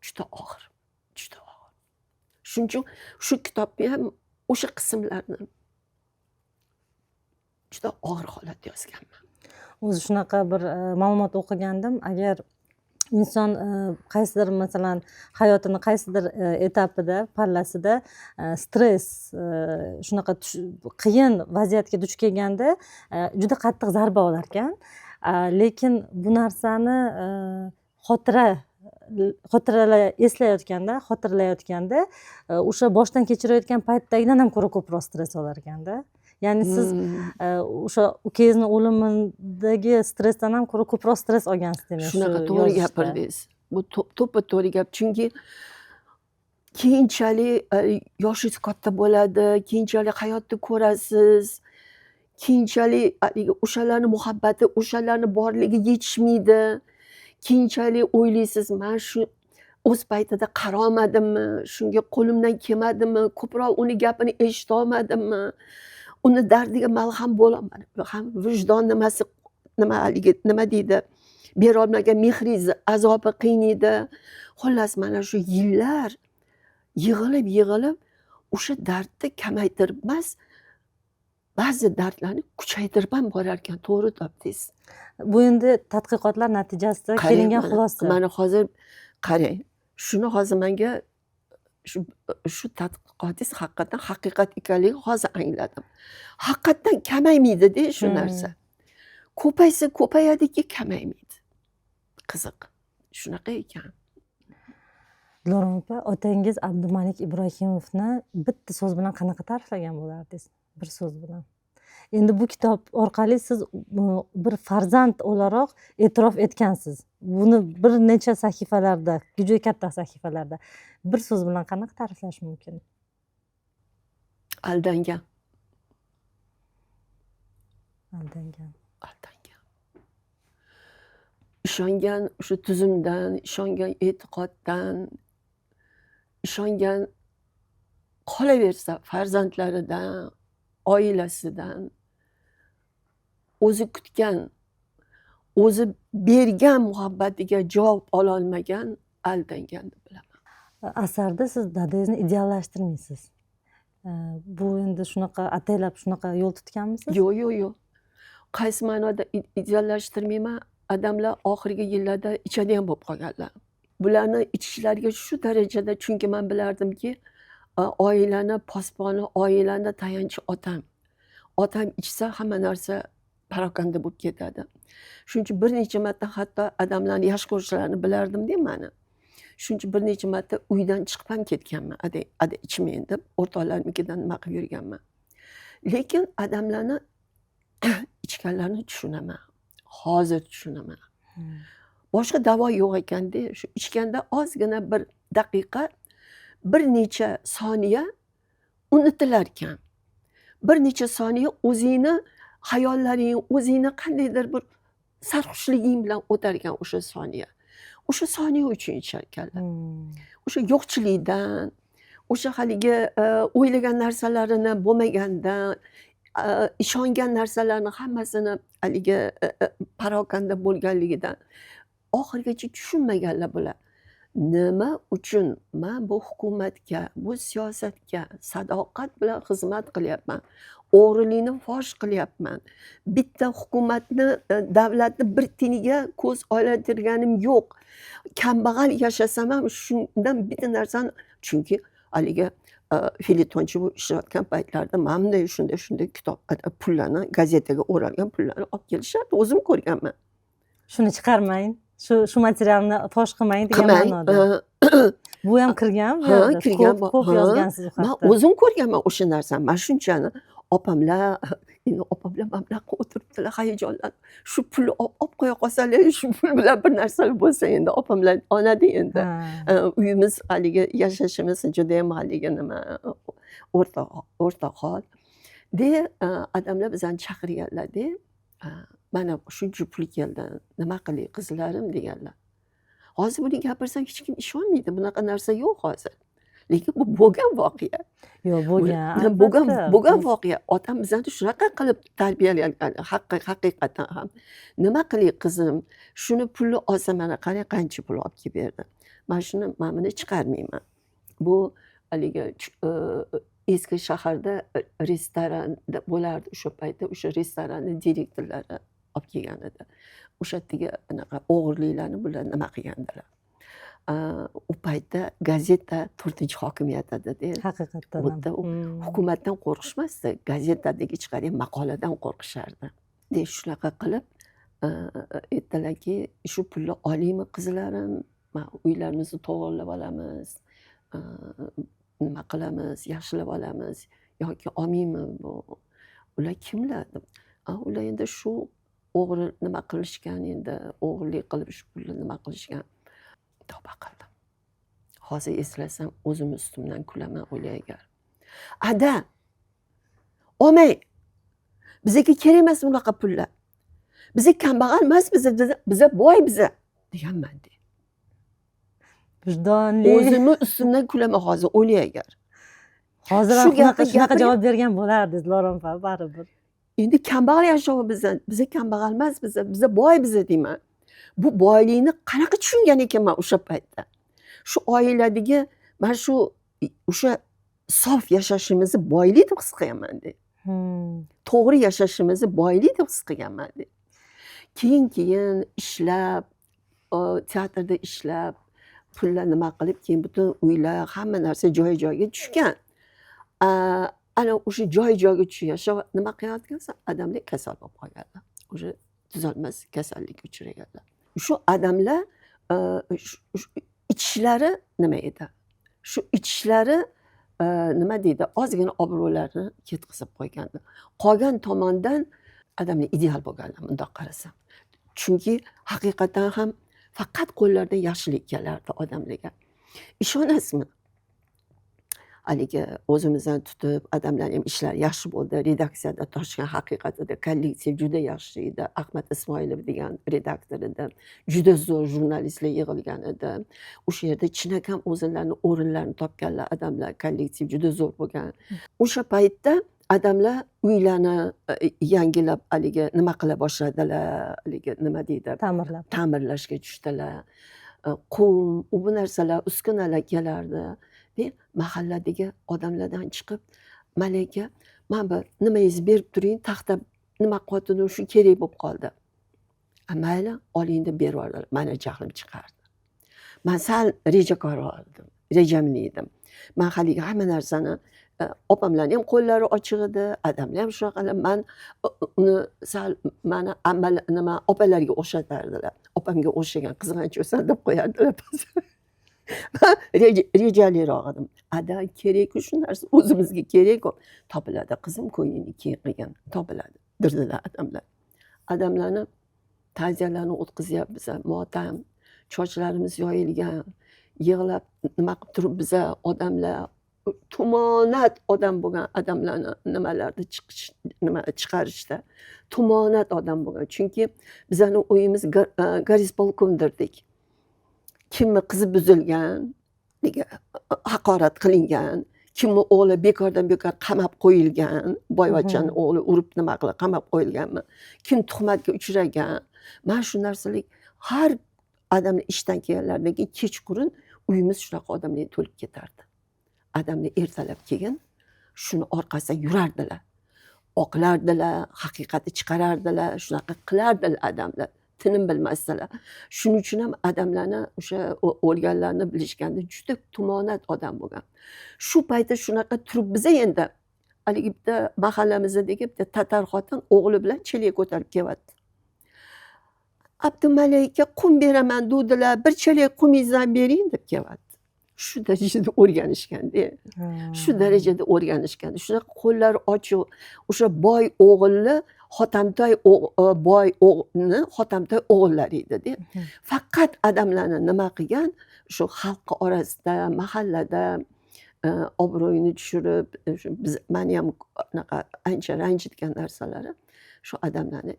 Juda og'ir, juda og'ir. Shuning uchun shu kitobni ham o'sha qismlarni juda og'ir holatda yozganman. O'zi shunaqa bir ma'lumot o'qigandim. Agar inson qaysidir masalan hayotini qaysidir etapida, pallasida stress shunaqa qiyin vaziyatga duch kelganda juda qattiq zarba olar ekan. Lekin bu narsani xotirlayotganda o'sha boshdan kechirayotgan paytdagidan ham ko'ra ko'proq stress olar ekanda. Ya'ni siz o'sha ukangizni o'limidagi stressdan ham ko'ra ko'proq stress olgansiz demak. Shunaqa to'g'ri gapirdingiz. Bu to'ppa-to'g'ri gap. Chunki keyinchalik yoshingiz katta bo'ladi, keyinchalik hayotni ko'rasiz. Keyinchalik o'shalarni muhabbati, o'shalarni borligi yetishmaydi. Keyinchalik o'ylaysiz, men shu o'z paytida qarolmadimmi, shunga qo'limdan kelmadimi, ko'proq uni gapini eshitolmadimmi, uni dardiga malham bo'lolmadim. Ham vijdon nima deydi, berolmagan mehringiz azobi qiynaydi. Xullas mana shu yillar yig'ilib o'sha dardni kamaytirib emas, ba'zi dardlarni kuchaytirib ham borar ekan. To'g'ri topdingiz. Bu endi tadqiqotlar natijasida kelingan xulosa. Mana hozir qarang. Shuni hozir menga shu tadqiqotingiz haqiqatan haqiqat ekanligini hozir angladim. Haqiqatan kamaymaydi-da shu narsa. Ko'paysa ko'payadiki, kamaymaydi. Qiziq. Shunaqa ekan. Dilorom opa, otangiz Abdumalik Ibrohimovni bitta so'z bilan qanaqa ta'riflagan bo'lardingiz? Bir so'z bilan. Endi bu kitob orqali siz bir farzand o'laroq e'tirof etgansiz. Buni bir necha sahifalarda, juda katta sahifalarda. Bir so'z bilan qanaqa ta'riflash mumkin? Aldangan. Aldangan. Aldangan. Ishongan o'sha tuzumdan, ishongan e'tiqoddan, ishongan qolaversa farzandlaridan, oilasidan, o'zi kutgan, o'zi bergan muhabbatiga javob ololmagan aldangan deb bilaman. Asarda siz dadangizni ideallashtirmaysiz. Bu endi shunaqa ataylab shunaqa yo'l tutganmisiz? Yo'q. Qaysi ma'noda ideallashtirmayman? Odamlar oxirgi yillarda ichadigan bo'lib qolganlar. Bularni ichishlariga shu darajada, chunki men bilardimki, oilani posboni, oilani tayanchi otam. Otam ichsa hamma narsa parokanda bo'lib ketadi. Shuning uchun bir necha marta hatto odamlarni yaxshi ko'rishlarini bilardim-da meni. Shuning uchun bir necha marta uydan chiqib ham ketganman. Ada ichmayin deb o'rtoqlarnikidan nima qilib yurganman. Lekin odamlarni ichganlarini tushunaman. Hozir tushunaman. Boshqa davo yo'q ekanda, shu ichganda ozgina bir daqiqa, bir necha soniya unutilar ekan. Bir necha soniya o'zingni hayollaring, o'zingni qandaydir bir sarxushliging bilan o'tar ekan o'sha soniya. O'sha soniya uchun ichar ekanlar. O'sha yo'qchilikdan, o'sha haligi o'ylagan narsalarini bo'lmagandan, ishongan narsalarni hammasini haligi parokanda bo'lganligidan oxirigacha tushunmaganlar bular. Nima uchun men bu hukumatga, bu siyosatga sadoqat bilan xizmat qilyapman? O'g'rilikni fosh qilyapman. Bitta hukumatni, davlatni bir tiniga ko'z oylantirganim yo'q. Kambag'al yashasam ham shundan bitta narsani, chunki haligi felyetonchi bo'lib ishlayotgan paytlarida mana bunday shunday kitob pullarni gazetaga o'ralgan pullarni olib kelishardi. O'zim ko'rganman. Shuni chiqarmang, shu materialni fosh qilmang degan Qilmang. ma'noda. Bu ham kirgan bu Ha, yerda. kirgan Ko'p yozgansiz bu Man haqda. o'zim ko'rganman o'sha narsani. Mana shunchani opamlar endi opamlar mana bunaqa o'tiribdilar hayajonlanib. Shu pulni olib qo'ya qolsalar, shu pul bilan bir narsalar bo'lsa endi opamlar onadi endi. Ha. Uyimiz haligi yashashimiz judayam haligi nima o'rtoq hol. De odamlar bizani chaqirganlar-da. Mana shuncha pul keldi. Nima qiling qizlarim deganlar. Hozir buni gapirsam hech kim ishonmaydi. Bunaqa narsa yo'q hozir. Lekin bu bo'lgan voqea. Yo'q, bo'lgan. Bo'lgan voqea. Otam bizani shunaqa qilib tarbiyalagan, haqiqatan ham. Nima qiling qizim, shuni pulni olsa mana qarang qancha pul olib kelib berdi. Mana buni chiqarmayman. Bu haligi eski shaharda restoranda bo'lardi o'sha paytda, o'sha restoranni direktorlari olib kelgan edi. O'sha yerga anaqa o'g'irliklarni bular nima qilgandilar. U paytda gazeta 4-hokimiyat edi. Haqiqatdan ham. O'tda hukumatdan qo'rqishmasdi, gazetadagi chiqargan maqoladan qo'rqishardi. Shunaqa qilib aytdilarki, shu pulni olingmi qizlarim, uylarimizni to'g'irlab olamiz, nima qilamiz, yaxshilab olamiz yoki olmaymi bu. Ular kimlar? Ular endi shu o'g'ri nima qilishgan endi, o'g'irlik qilib shu pulni nima qilishgan. Tavba qildim. Hozir eslasam o'zim ustimdan kulaman o'ylaygar. Ada, olmang. Bizga kerak emas bunaqa pullar. Biz kambag'al emas, biza boy biza deganman de. Vijdonli. O'zimni ustimdan kulaman hozir o'ylaygar. Hozir ham shunaqa javob bergan bo'lardingiz Loran opa, baribir. Endi kambag'al yashavi biza kambag'al emas, biza boy biza deyman. Bu boylikni qanaqa tushungan ekanman o'sha paytda. Shu oiladagi mana shu o'sha sof yashashimizni boylik deb his qilganman de. To'g'ri yashashimizni boylik deb his qilganman de. Keyin ishlab, teatrda ishlab, pullar nima qilib, keyin butun uylar, hamma narsa joy-joyiga tushgan. Ana o'sha joy-joyiga tushish nima qilayotgansa, odamlar kasal bo'lib qolganlar. O'sha tuzalmas kasallikka uchraganlar. Shu odamlar ichishlari nima edi? Shu ichishlari nima deydi? Ozgina obro'larni ketkizib qo'ygandi. Qolgan tomondan odamlar ideal bo'lganlar bundoq qarasam. Chunki haqiqatan ham faqat qo'llaridan yaxshilik kelardi odamlarga. Ishonasizmi? Haligi o'zimizdan tutib, odamlar ham ishlari yaxshi bo'ldi. Redaksiyada Toshkent haqiqatida kollektiv juda yaxshi edi. Ahmad Ismoilov degan redaktor edi. Juda zo'r jurnalistlar yig'ilgan edi. O'sha yerda chinakam o'zlarini o'rinlarini topganlar odamlar, kollektiv juda zo'r bo'lgan. O'sha paytda odamlar uylarni yangilab haligi nima qila boshladilar, haligi nima deydi? Ta'mirlashga tushdilar. Qum, bu narsalar, uskunalar kelardi. Mahalladagi odamlardan chiqib, malaka, mana bu nimangizni berib turing, taxta nima qotini shu kerak bo'lib qoldi. Mayli, oling deb berib yubordilar. Mana jahlim chiqardi. Men sal rejakor oldim, rejamli edim. Men haligi hamma narsani opamlarning ham qo'llari ochiq edi, odamlar ham shunaqalar. Men uni sal mani nima opalarga o'xshatardilar. Opamga o'xshagan qizg'ancho'san deb qo'yardilar. Rejaliroq edim. Ada kerak-ku shu narsa, o'zimizga kerak-ku. Topiladi qizim, ko'yingni keyin qilgan, topiladi. Dirdilar odamlar. Odamlarni ta'ziyalarni o'tkazyapmiz, motam, sochlarimiz yoyilgan, yig'lab nima qilib turib biza odamlar tumonat odam bo'lgan odamlarni nimalarda chiqarishda tumonat odam bo'lgan. Chunki bizani uyimiz garisполкомdirdik. Kimni qizi buzilgan, haqorat qilingan, kimni o'g'li bekordan bekor qamab qo'yilgan, boyvachchani o'g'li urib nima qilib qamab qo'yilganmi, kim tuhmatga uchragan. Mana shu narsalar har odamni ishdan kelganlaridan keyin kechqurun uyimiz shunaqa odamlarga to'lib ketardi. Odamlar ertalab keyin shuni orqasidan yurardilar. Oqlardilar, haqiqatni chiqarardilar, shunaqa qilardilar odamlar. tinim bilmasdilar. Shuning uchun ham odamlarni o'sha o'lganlarni bilishganda juda tumonat odam bo'lgan. Shu paytda shunaqa turib biza endi haligi bitta mahallamizdagi bitta tatar xotin o'g'li bilan chelak ko'tarib kelyapti. Abdumalik aka qum beraman degdilar, bir chelak qumingizdan bering deb kelyapti. Shu darajada o'rganishganda. Shu darajada o'rganishgan. Shunaqa qo'llari ochiq. O'sha boy o'g'ilni Hotamtoy boy o'g'ilni Hotamtoy o'g'illari edi-da. Faqat odamlarni nima qilgan, shu xalq orasida, mahallada obro'yini tushirib, meni ham anaqa ancha ranjitgan narsalari shu odamlarni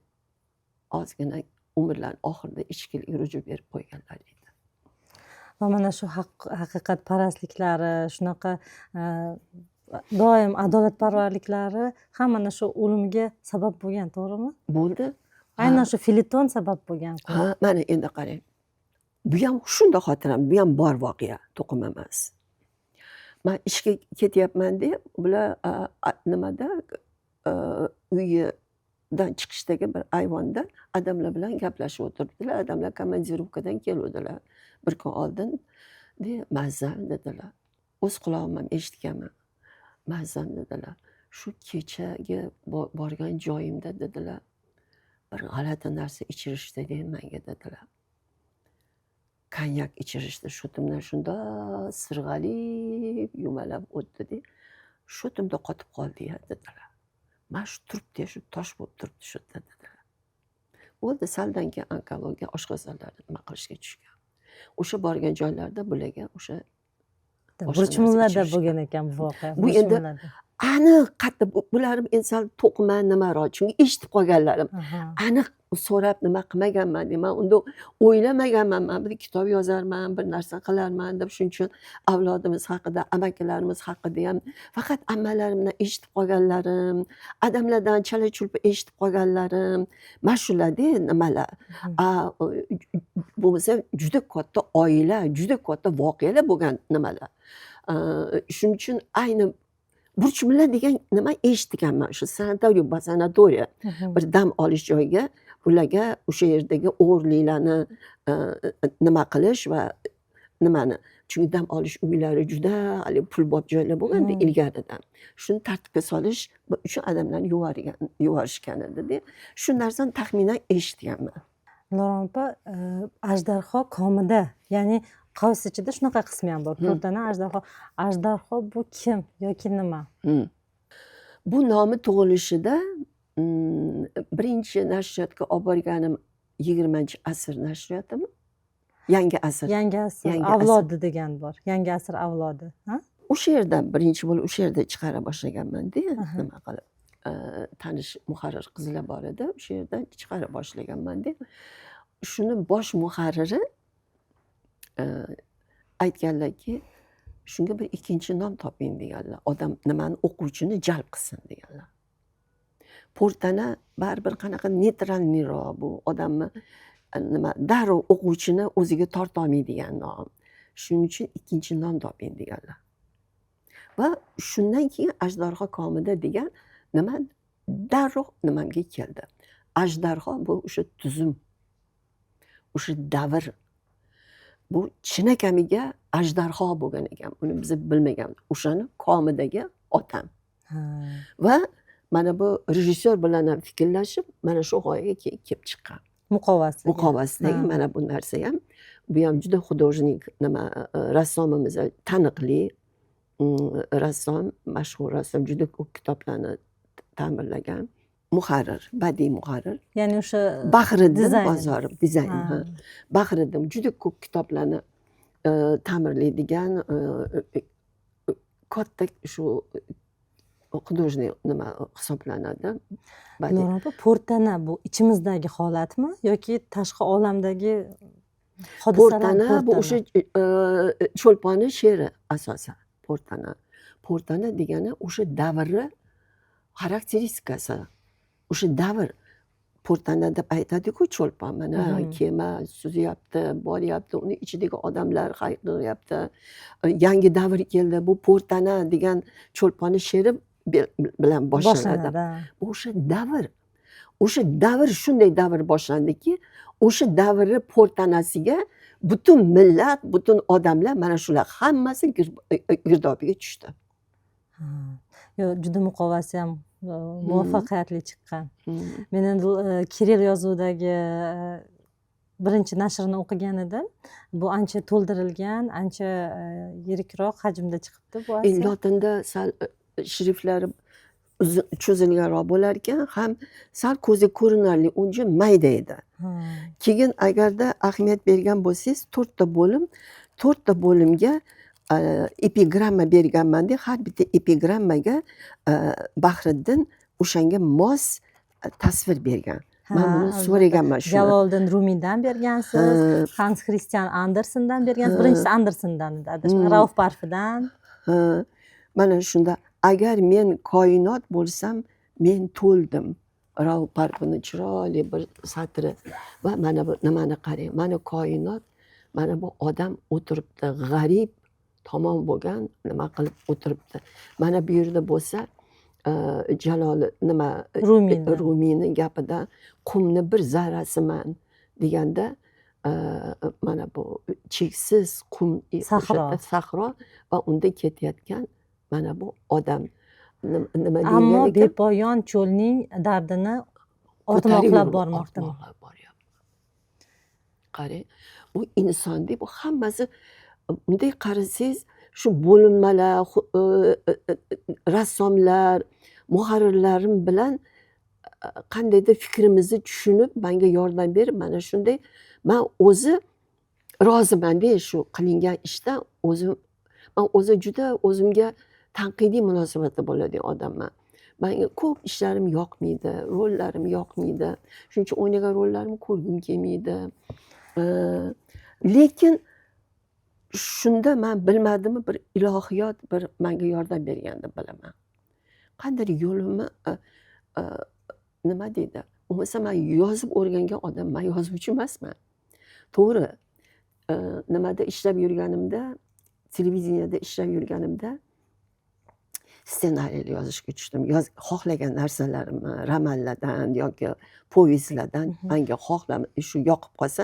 ozgina umrlari oxirida ichkilik ruju berib qo'yganlar edi. Va mana shu haqiqatparastliklari, shunaqa doim adolatparvarliklari ham mana shu o'limga sabab bo'lgan, to'g'rimi? Bo'ldi. Aynan shu filiton sabab bo'lgan. Ha, mana endi qarang. Bu ham shunday xotiram, bu ham bor voqea, to'qim emas. Men ishga ketyapman deb, bular nimada uyidan chiqishdagi bir ayvonda odamlar bilan gaplashib o'tiribdilar. Odamlar komandirovkadan keluvdilar. Bir kun oldin "Mazam" dedilar. O'z qulog'im ham eshitganman. "Mazam" dedilar. Shu kechagi borgan joyimda dedilar, bir g'alati narsa ichirishdi menga dedilar. Konyak ichirishdi. Sho'timdan shundoq sirg'alib, yumalab o'tdi-da, sho'timda qotib qoldi-ya dedilar. Mana shu turibdi, shu tosh bo'lib turibdi shu yerda dedilar. Bo'ldi, saldan keyin onkologiya oshqozonlarni nima qilishga tushgan. O'sha borgan joylarda bularga o'sha burchimlarda bo'lgan ekan bu voqea. Bu endi aniq qattiq bular inson to'qima nimaroq, chunki eshitib qolganlarim. Aniq so'rab nima qilmaganman deyman. Unda o'ylamaganman, men bir kitob yozarman, bir narsa qilarman deb. Shuning uchun avlodimiz haqida, amakilarimiz haqida ham faqat ammalarimdan eshitib qolganlarim, odamlardan chala-chulpa eshitib qolganlarim, mana shularda nimalar. Bo'lmasa juda katta oila, juda katta voqealar bo'lgan nimalar. Shuning uchun ayni burchimlar degan nima eshitganman. Shu sanatoriya bir dam olish joyiga ularga o'sha yerdagi o'g'irliklarni nima qilish va nimani, chunki dam olish uylari juda pulbop joylar bo'lganda ilgaridan. Shuni tartibga solish uchun odamlarni yuborishgan edi-da. Shu narsani taxminan eshitganman. Lo'ron opa, ajdarho komida, ya'ni qavs ichida shunaqa qismi ham bor. To'rtana ajdarho. Ajdarho bu kim yoki nima? Bu nomi tug'ilishida birinchi nashriyotga olib borganim 20-asr nashriyotimi? Yangi asr. Yangi asr avlodi degan bor. Yangi asr avlodi. O'sha yerdan birinchi bo'lib o'sha yerda chiqara boshlaganman-da, nima qilib. Tanish muharrir qizlar bor edi, o'sha yerdan chiqara boshlaganman-da. Shuni bosh muharriri aytganlarki, shunga bir ikkinchi nom toping deganlar. Odam nimani o'quvchini jalb qilsin deganlar. Portana baribir qanaqa neytralniroq bu odamni nima darrov o'quvchini o'ziga torta olmaydigan nom. Shuning uchun ikkinchi nom toping deganlar. Va shundan keyin ajdarho komida degan nima darrov nimamga keldi. Ajdarho bu o'sha tuzum, o'sha davr. Bu chinakamiga ajdarho bo'lgan ekan. Uni biz bilmaganmiz. O'shani komidagi otam. Va mana bu rejissyor bilan ham fikrlashib, mana shu g'oyaga kelib chiqqan. Muqovasidagi mana bu narsa ham. Bu ham juda hudojnik nima rassomimiz, taniqli rassom, mashhur rassom, juda ko'p kitoblarni ta'mirlagan. Muharrir, badiiy muharrir. Ya'ni o'sha Bahriddin Bozorov, dizayn. Bahriddin juda ko'p kitoblarni ta'mirlaydigan katta shu hudojnik nima hisoblanadi. Lo'ron opa, Portana bu ichimizdagi holatmi yoki tashqi olamdagi hodisalar? Portana bu o'sha Cho'lponni she'ri asosan. Portana degani o'sha davrni xarakteristikasi. O'sha davr Portana deb aytadi-ku Cho'lpon, mana kema suzyapti, boryapti, uni ichidagi odamlar hayiqyapti. Yangi davr keldi. Bu Portana degan Cho'lponni she'ri bilan boshlanadi. Bu o'sha davr. o'sha davr shunday davr boshlandiki, o'sha davrni po'rtanasiga butun millat, butun odamlar mana shular hammasi girdobiga tushdi. Ha. Yo, juda muqovasi ham muvaffaqiyatli chiqqan. Men endi Kiril yozuvidagi birinchi nashrini o'qigan edim. Bu ancha to'ldirilgan, ancha yirikroq hajmda chiqibdi bu asar. Lotinda sal shriftlari cho'zilganroq bo'lar ekan, ham sal ko'zga ko'rinarli, uncha mayda edi. Ha. Keyin agarda ahamiyat bergan bo'lsangiz, 4 ta bo'limga epigramma berganman-da, har bitta epigrammaga Bahriddin o'shanga mos tasvir bergan. Men buni so'raganman shuni. Jaloliddin Rumiydan bergansiz, Hans Christian Andersendan bergansiz. Birinchisi Andersendan edi, adashmasam. Rauf Parfidan. Mana shunda agar men koinot bo'lsam, men to'ldim. Rauf Parfini chiroyli bir satri va mana bu nimani qarang. Mana koinot, mana bu odam o'tiribdi, g'arib tamom bo'lgan, nima qilib o'tiribdi. Mana bu yerda bo'lsa Rumiyni gapida qumni bir zarrasiman deganda mana bu cheksiz qum, sahro va unda ketayotgan mana bu odam nima deyilgan Ammo ekan? bepoyon cho'lning dardini ortmoqlab bormoqda. Qarang, bu insonda bu hammasi bunday qarasangiz, shu bo'linmalar, rassomlar, muharrirlarim bilan qandaydir fikrimizni tushunib, menga yordam berib, mana shunday men o'zi roziman-da shu qilingan ishdan. Men o'zi juda o'zimga tanqidiy munosabatda bo'ladigan odamman. Menga ko'p ishlarim yoqmaydi, rollarim yoqmaydi. Shuning uchun o'ynagan rollarimni ko'rgim kelmaydi. Lekin shunda men bilmadimmi, bir ilohiyot bir menga yordam berganini bilaman. Qanday yo'limni nima deydi? Bo'lmasa men yozib o'rgangan odam, men yozuvchi emasman. To'g'ri, nimada ishlab yurganimda, televideniyada ishlab yurganimda ssenariylar yozishga tushdim. Xohlagan narsalarimni romanlardan yoki povestlardan menga shu yoqib qolsa,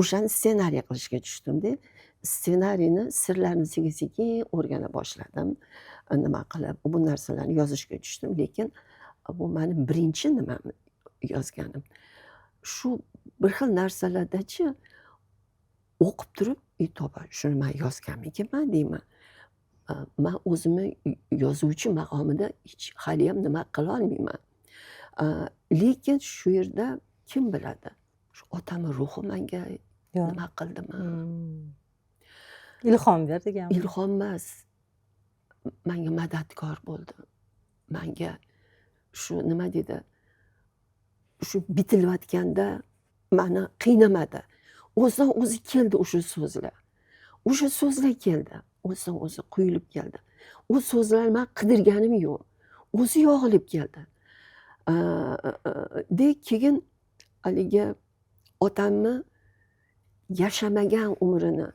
o'shani ssenariy qilishga tushdimda. Ssenariyni sirlarini sekin-sekin o'rgana boshladim. Nima qilib bu narsalarni yozishga tushdim. Lekin bu mening birinchi nimam yozganim. Shu bir xil narsalardachi o'qib turib, to'g'ri, shuni men yozganmikinman deyman. Men o'zimni yozuvchi maqomida hech hali ham nima qila olmayman. Lekin shu yerda kim biladi? Shu otamning ruhi menga nima qildimi? Ilhom berdigan. Ilhom emas, menga madadkor bo'ldi. Menga shu nima deydi? Shu bitilayotganda meni qiynamadi. O'zidan o'zi keldi o'sha so'zlar. O'sha so'zlar keldi. O'zidan o'zi quyilib keldi. U so'zlarni men qidirganim yo'q. O'zi yog'ilib keldi. Keyin haligi otamni yashamagan umrini,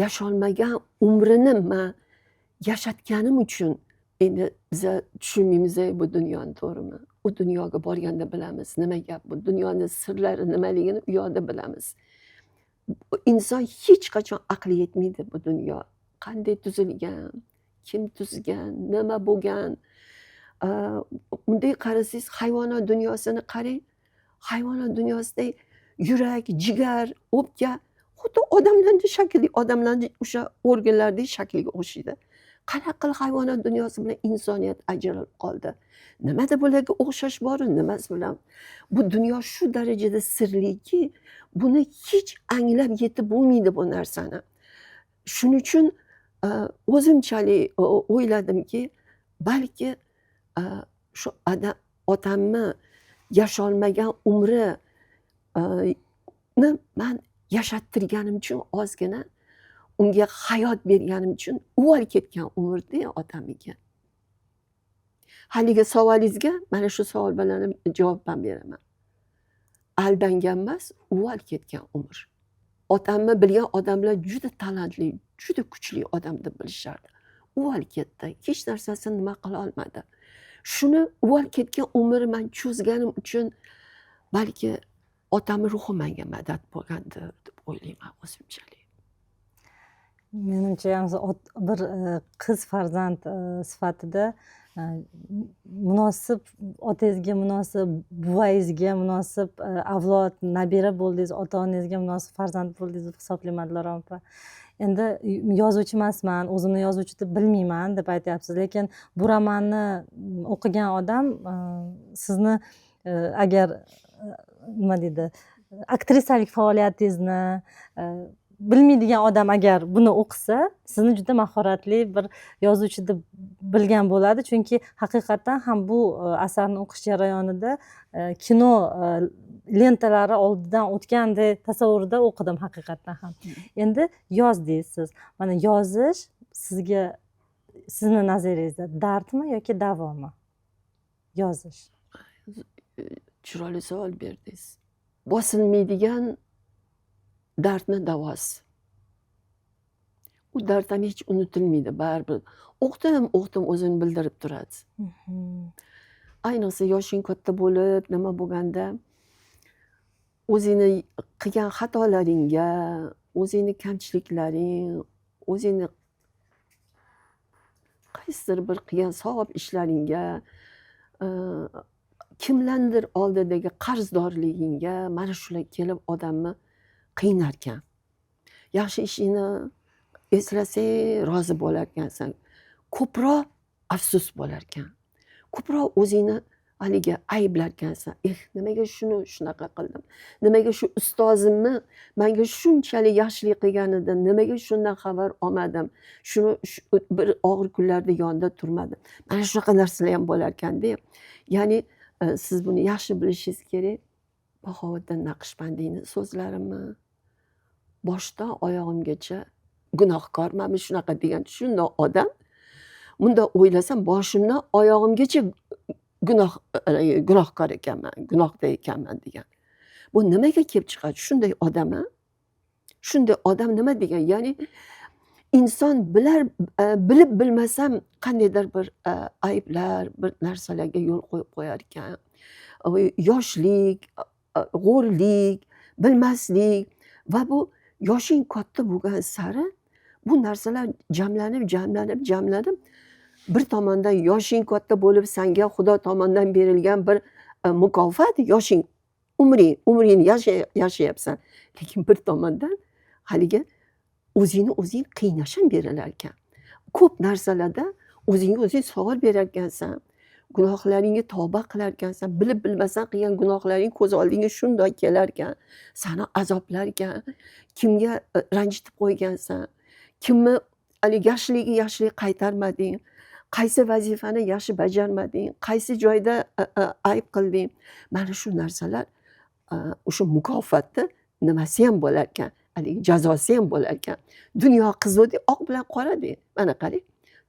yasholmagan umrini men yashatganim uchun endi biza tushunmaymiz bu dunyoni, to'g'rimi? U dunyoga borganda bilamiz nima gap, bu dunyoning sirlari nimaligini u yoqda bilamiz. Inson hech qachon aqli yetmaydi bu dunyo. Qanday tuzilgan, kim tuzgan, nima bo'lgan. Unday qarasangiz hayvonot dunyosini qarang. Hayvonot dunyosida yurak, jigar, o'pka xuddi odamlarning shakli, odamlarning o'sha organlaridagi shakliga o'xshaydi. Qanaqa qilib hayvonot dunyosi bilan insoniyat ajralib qoldi? Nimada bularga o'xshash bor, nimasi bilan? Bu dunyo shu darajada sirliki, buni hech anglab yetib bo'lmaydi bu narsani. Shuning uchun o'zimchalik o'yladimki, balki shu otamni yasholmagan umrini men yashattirganim uchun ozgina unga hayot berganim uchun uvol ketgan umrda otamga. Haligi savolingizga mana shu savol bilan javob ham beraman. Aldangan emas, uvol ketgan umr. Otamni bilgan odamlar juda talantli, juda kuchli odam deb bilishardi. Uvol ketdi, hech narsasini nima qila olmadi. Shuni uvol ketgan umr men cho'zganim uchun balki otamni ruhi menga madad bo'lgandir deb o'ylayman o'zimchalik. Menimcha ham bir qiz farzand sifatida munosib otangizga munosib, buvangizga munosib avlod, nabira bo'ldingiz, ota-onangizga munosib farzand bo'ldingiz deb hisoblayman, Dilorom opa. Endi yozuvchi emasman, o'zimni yozuvchi deb bilmayman deb aytyapsiz, lekin bu romanni o'qigan odam sizni agar nima deydi, aktrisalik faoliyatingizni bilmaydigan odam agar buni o'qisa, sizni juda mahoratli bir yozuvchi deb bilgan bo'ladi, chunki haqiqatdan ham bu asarni o'qish jarayonida kino lentalari oldidan o'tgandek tasavvurda o'qidim haqiqatdan ham. Endi yozdingiz siz. Mana yozish sizga, sizni nazaringizda dardmi yoki davomi? Yozish. Chiroyli savol berdingiz. Bosilmaydigan dardni davosi. U dard ham hech unutilmaydi baribir. O'qdim o'zini bildirib turadi. Ayniqsa yoshing katta bo'lib, nima bo'lganda o'zingni qilgan xatolaringga, o'zingni kamchiliklaring, o'zingni qaysidir bir qilgan savob ishlaringga, kimlardir oldidagi qarzdorligingga mana shular kelib odamni qiynarkan. Yaxshi ishingni eslasang rozi bo'larkansan. Ko'proq afsus bo'larkan. Ko'proq o'zingni haligi ayblarkansan. Nimaga shuni shunaqa qildim? Nimaga shu ustozimni menga shunchalik yaxshilik qilganida nimaga shundan xabar olmadim? Shuni bir og'ir kunlarda yonida turmadim. Mana shunaqa narsalar ham bo'larkan-da. Ya'ni siz buni yaxshi bilishingiz kerak. Bahovuddin Naqshbandiyning so'zlarimi boshdan oyog'imgacha gunohkorman shunaqa degan shundoq odam. Bunda o'ylasam boshimdan oyog'imgacha gunohkor ekanman, gunohda ekanman degan. Bu nimaga kelib chiqadi? Shunday odam, shunday odam nima degan? Ya'ni inson bilib bilmasam qandaydir bir ayblar, bir narsalarga yo'l qo'yib qo'yar ekan. Yoshlik, g'o'rlik, bilmaslik va bu yoshing katta bo'lgan sari bu narsalar jamlanib bir tomondan yoshing katta bo'lib senga Xudo tomonidan berilgan bir mukofot, yoshing umringni yashayapsan. Lekin bir tomondan haligi o'zing qiynash ham berilar ekan. Ko'p narsalarda o'zingga o'zing savol berar ekansan. Gunohlaringga tavba qilar ekansan, bilib bilmasdan qilgan gunohlaring ko'z oldingga shunday kelar ekan, seni azoblar ekan, kimga ranjitib qo'ygansan, kimni yaxshilik qaytarmading, qaysi vazifani yaxshi bajarmading, qaysi joyda ayb qilding. Mana shu narsalar o'sha mukofotni nimasi ham bo'lar ekan, haligi jazosi ham bo'lar ekan. Dunyo qizg'udek, oq bilan qoradek. Mana qarang.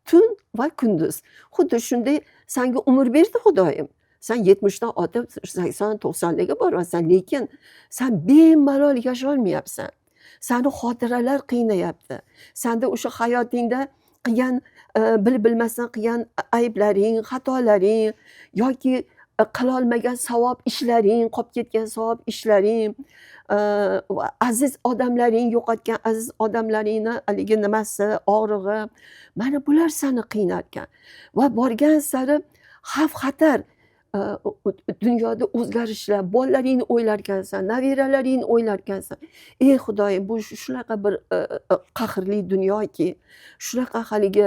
Tun va kunduz. Xuddi shunday senga umr berdi Xudoyim. Sen 70dan o'tib 80-90larga boryapsan, lekin sen bemalol yasholmayapsan. Seni xotiralar qiynayapti. Senda o'sha hayotingda qilgan bilib bilmasdan qilgan ayblaring, xatolaring yoki qilolmagan savob ishlaring, qolib ketgan savob ishlaring, aziz odamlaring, yo'qotgan aziz odamlaringni haligi nimasi, og'rig'i, mana bular seni qiynarkan. Va borgan sari xavf-xatar, dunyoda o'zgarishlar, bolalaringni o'ylarkansan, nabiralaringni o'ylarkansan. Ey Xudoyim, bu shunaqa bir qahrli dunyoki, shunaqa haligi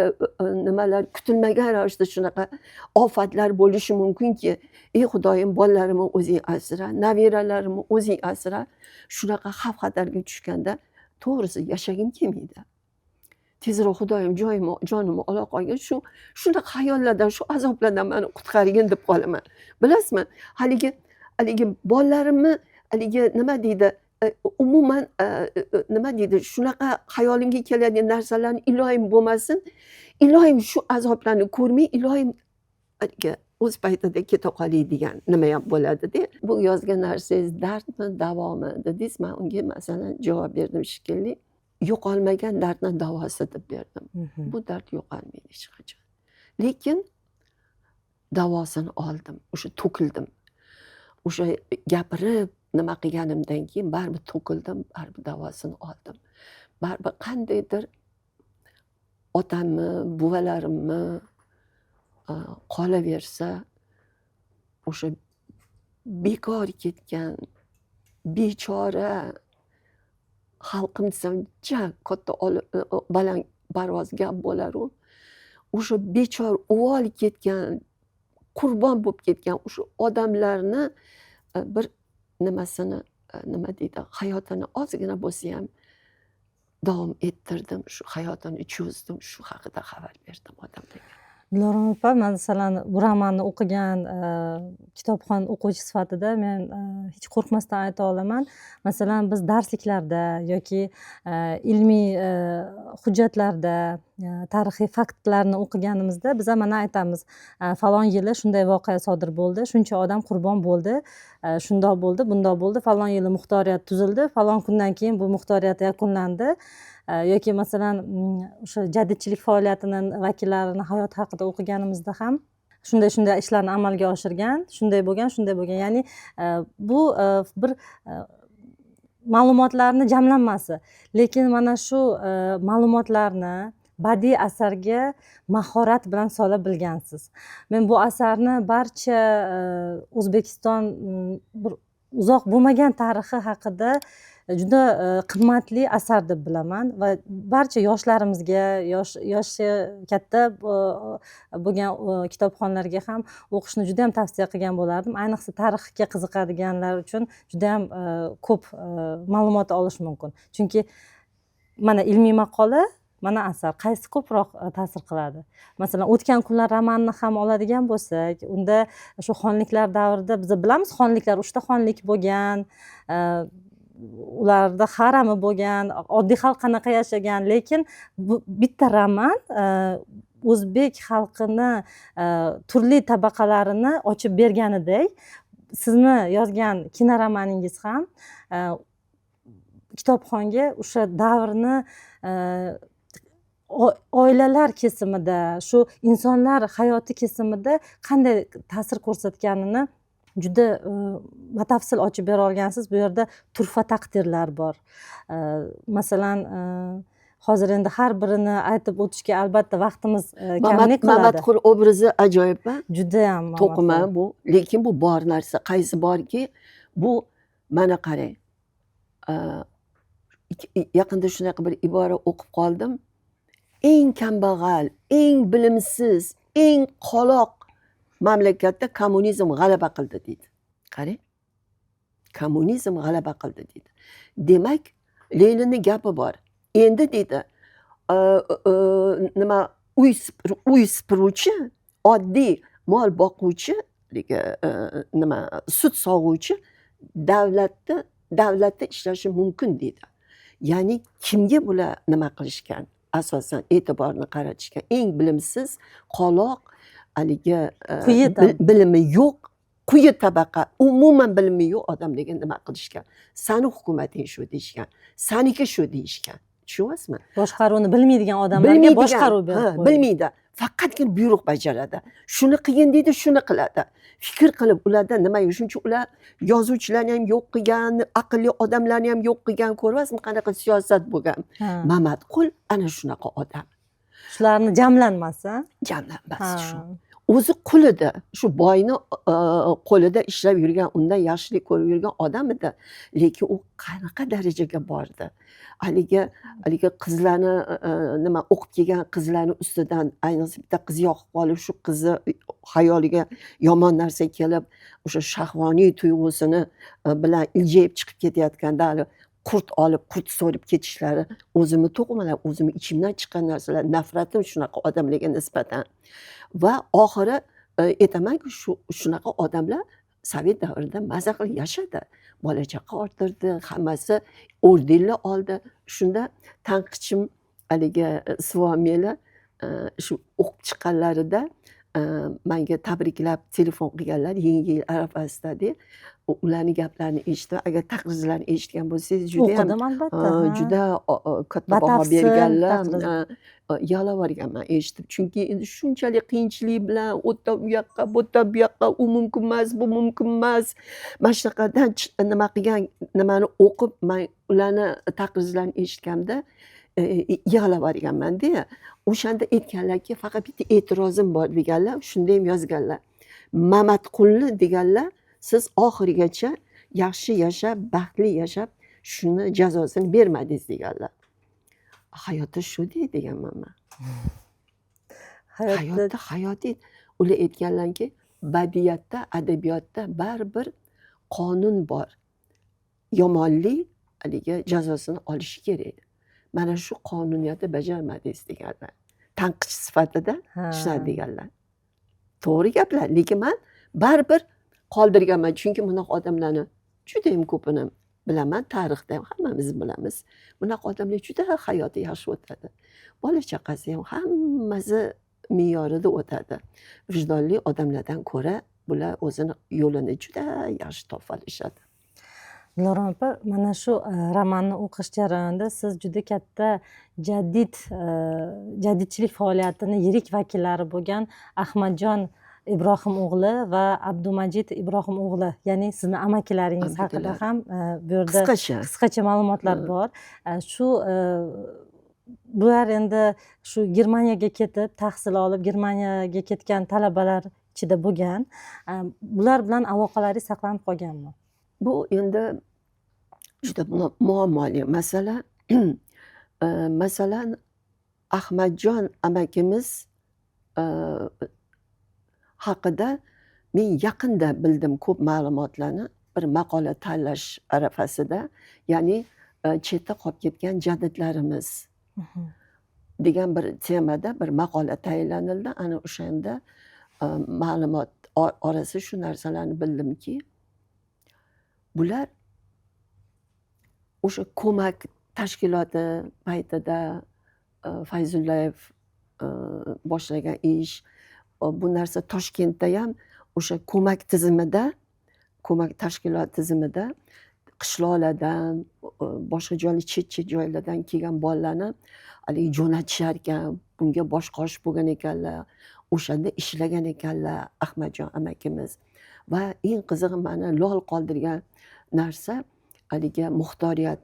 nimalar kutilmagan ravishda shunaqa ofatlar bo'lishi mumkinki, ey Xudoyim, bolalarimni o'zing asra, nabiralarimni o'zing asra. Shunaqa xavf-xatarga tushganda to'g'risi yashagim kelmaydi. Tezroq Xudoyim jonimni ola qolgin, shunaqa xayollardan, shu azoblardan meni qutqargin deb qolaman. Bilasizmi? Haligi bolalarimni haligi nima deydi, umuman nima deydi, shunaqa hayolimga keladigan narsalarni iloyim bo'lmasin. Iloyim shu azoblarni ko'rmay, iloyim haligi o'z paytida keta qolay degan nima ham bo'ladi-da. Bu yozgan narsangiz dardmi, davomi dedingiz, men unga masalan javob berdim shekilli. Yo'qolmagan dardni davosi deb berdim. Bu dard yo'qolmaydi hech qachon. Lekin davosini oldim, o'sha to'kildim. o'sha gapirib nima qilganimdan keyin baribir to'kildim, baribir davosini oldim. Baribir qandaydir otamni, buvalarimni qolaversa o'sha bekor ketgan bechora xalqim desam ja katta baland parvoz gap bo'laru. O'sha bechora uvol ketgan, qurbon bo'lib ketgan o'sha odamlarni bir nimasini nima deydi, hayotini ozgina bo'lsa ham davom ettirdim. Shu hayotini cho'zdim, shu haqida xabar berdim odamlarga. Dilorom opa, masalan, bu romanni o'qigan kitobxon o'quvchi sifatida men hech qo'rqmasdan ayta olaman. Masalan, biz darsliklarda yoki ilmiy hujjatlarda tarixiy faktlarni o'qiganimizda biz mana aytamiz, falon yili shunday voqea sodir bo'ldi, shuncha odam qurbon bo'ldi, shundoq bo'ldi, bundoq bo'ldi, falon yili muxtoriyat tuzildi, falon kundan keyin bu muxtoriyat yakunlandi. Yoki masalan o'sha jadidchilik faoliyatini vakillarini hayoti haqida o'qiganimizda ham shunday ishlarni amalga oshirgan, shunday bo'lgan. Ya'ni bu bir ma'lumotlarni jamlanmasi. Lekin mana shu ma'lumotlarni badiiy asarga mahorat bilan sola bilgansiz. Men bu asarni barcha O'zbekiston bir uzoq bo'lmagan tarixi haqida juda qimmatli asar deb bilaman va barcha yoshlarimizga, yoshi katta bo'lgan kitobxonlarga ham o'qishni juda ham tavsiya qilgan bo'lardim. Ayniqsa tarixga qiziqadiganlar uchun juda ham ko'p ma'lumot olish mumkin. Chunki mana ilmiy maqola, mana asar, qaysi ko'proq ta'sir qiladi? Masalan, o'tgan kunlar romanini ham oladigan bo'lsak, unda shu xonliklar davrida biz bilamiz, xonliklar 3 ta xonlik bo'lgan, ularda harami bo'lgan, oddiy xalq qanaqa yashagan, lekin bu bitta roman o'zbek xalqini turli tabaqalarini ochib berganidek, sizni yozgan kinoromaningiz ham kitobxonga o'sha davrni oilalar kesimida, shu insonlar hayoti kesimida qanday ta'sir ko'rsatganini juda batafsil ochib bera olgansiz. Bu yerda turfa taqdirlar bor. Masalan, hozir endi har birini aytib o'tishga albatta vaqtimiz kamlik qiladi. Mamatqul obrazi ajoyib-a? Juda ham to'qima bu, lekin bu bor narsa. Qaysi borki, bu mana qarang. Yaqinda shunaqa bir ibora o'qib qoldim. Eng kambag'al, eng bilimsiz, eng qoloq mamlakatda kommunizm g'alaba qildi deydi. Qarang. Kommunizm g'alaba qildi deydi. Demak, Leninning gapi bor. Endi deydi, nima uy supuruvchi, oddiy mol boquvchi, nima sut sog'uvchi davlatda ishlashi mumkin deydi. Ya'ni kimga bular nima qilishgan? Asosan e'tiborni qaratishgan eng bilimsiz, qoloq, haligi bilimi yo'q, quyi tabaqa, umuman bilimi yo'q odamlarga nima qilishgan? Sani hukumating shu deyishgan, saniki shu deyishgan. Tushunyapsizmi? Boshqaruvni bilmaydigan odamlarga boshqaruv berib qo'ydi. Bilmaydi. Faqatgina buyruq bajaradi. Shuni qilgin deydi, shuni qiladi. Fikr qilib ularda nima yo'q? Shuncha ular yozuvchilarni ham yo'q qilgan, aqlli odamlarni ham yo'q qilgan, ko'ryapsizmi qanaqa siyosat bo'lgan. Mamatqul ana shunaqa odam. Shularni jamlanmasa? Jamlanmasi shu. O'zi qulida, shu boyni qo'lida ishlab yurgan, undan yaxshilik ko'rib yurgan odam edi. Lekin u qanaqa darajaga bordi? Haligi qizlarni nima o'qib kelgan qizlarni ustidan ayniqsa bitta qiz yoqib qolib, shu qizni xayoliga yomon narsa kelib, o'sha shahvoniy tuyg'usini bilan iljayib chiqib ketayotganda qurt olib, qurt so'rib ketishlari o'zimni to'qimalar, o'zimni ichimdan chiqqan narsalar, nafratim shunaqa odamlarga nisbatan. Va oxiri aytamanki, shunaqa odamlar Sovet davrida maza qilib yashadi. Bola chaqa orttirdi, hammasi ordenlar oldi. Shunda tanqidchim haligi Svomela shu o'qib chiqqanlarida menga tabriklab telefon qilganlar yangi yil arafasida de. Ularni gaplarini eshitib, agar taqrizlarni eshitgan bo'lsangiz judayam O'qidim albatta, ha. juda katta baho Batafsil berganlar. taqriz. Yig'lavorganman eshitib. Chunki endi shunchalik qiyinchilik bilan o'tdan u yoqqa, bu yoqdan bu yoqqa, u mumkin emas, bu mumkin emas. Mana shunaqadan nima qilgan, nimani o'qib, men ularni taqrizlarini eshitganimda yig'lavorganman-da. O'shanda aytganlarki, faqat bitta e'tirozim bor deganlar, shunda ham yozganlar. Mamatqulni deganlar, siz oxirigacha yaxshi yashab, baxtli yashab, shuni jazosini bermadingiz deganlar. Hayotda shu deganman men. Hayotda Hayotiy. Ular aytganlarki, badiiyatda, adabiyotda baribir qonun bor. Yomonlik haligi jazosini olishi kerak. Mana shu qonuniyatni bajarmadingiz deganlar. Tanqidchi sifatida shunaqa deganlar. To'g'ri gaplar, lekin men baribir qoldirganman. Chunki bunaqa odamlarni juda ham ko'pini bilaman, tarixda ham hammamiz bilamiz. Bunaqa odamlar juda hayoti yaxshi o'tadi. Bola chaqasi ham hammasi me'yorida o'tadi. Vijdonli odamlardan ko'ra bular o'zini yo'lini juda yaxshi topib olishadi. Dilorom opa, mana shu romanni o'qish jarayonida siz juda katta jadidchilik faoliyatini yirik vakillari bo'lgan Ahmadjon Ibrohim o'g'li va Abdumajid Ibrohim o'g'li, ya'ni sizni amakilaringiz haqida ham bu yerda qisqacha ma'lumotlar bor. Shu bular endi shu Germaniyaga ketib, tahsil olib, Germaniyaga ketgan talabalar ichida bo'lgan. Bular bilan aloqalaringiz saqlanib qolganmi? Bu endi juda muammoli masala. Masalan, Ahmadjon amakimiz haqida men yaqinda bildim ko'p ma'lumotlarni. Bir maqola tanlash arafasida, ya'ni chetda qolib ketgan jadidlarimiz degan bir temada bir maqola tayinlanildi. Ana o'shanda ma'lumot orasi shu narsalarni bildimki, bular o'sha ko'mak tashkiloti paytida Fayzullayev boshlagan ish, bu narsa Toshkentda ham o'sha ko'mak tizimida, ko'mak tashkilot tizimida qishloqlardan, boshqa joylar, chet joylardan kelgan bolalarni haligi jo'natishar ekan, bunga bosh qosh bo'lgan ekanlar. O'shanda ishlagan ekanlar Ahmadjon amakimiz. Va eng qizig'i meni lol qoldirgan narsa haligi muxtoriyat,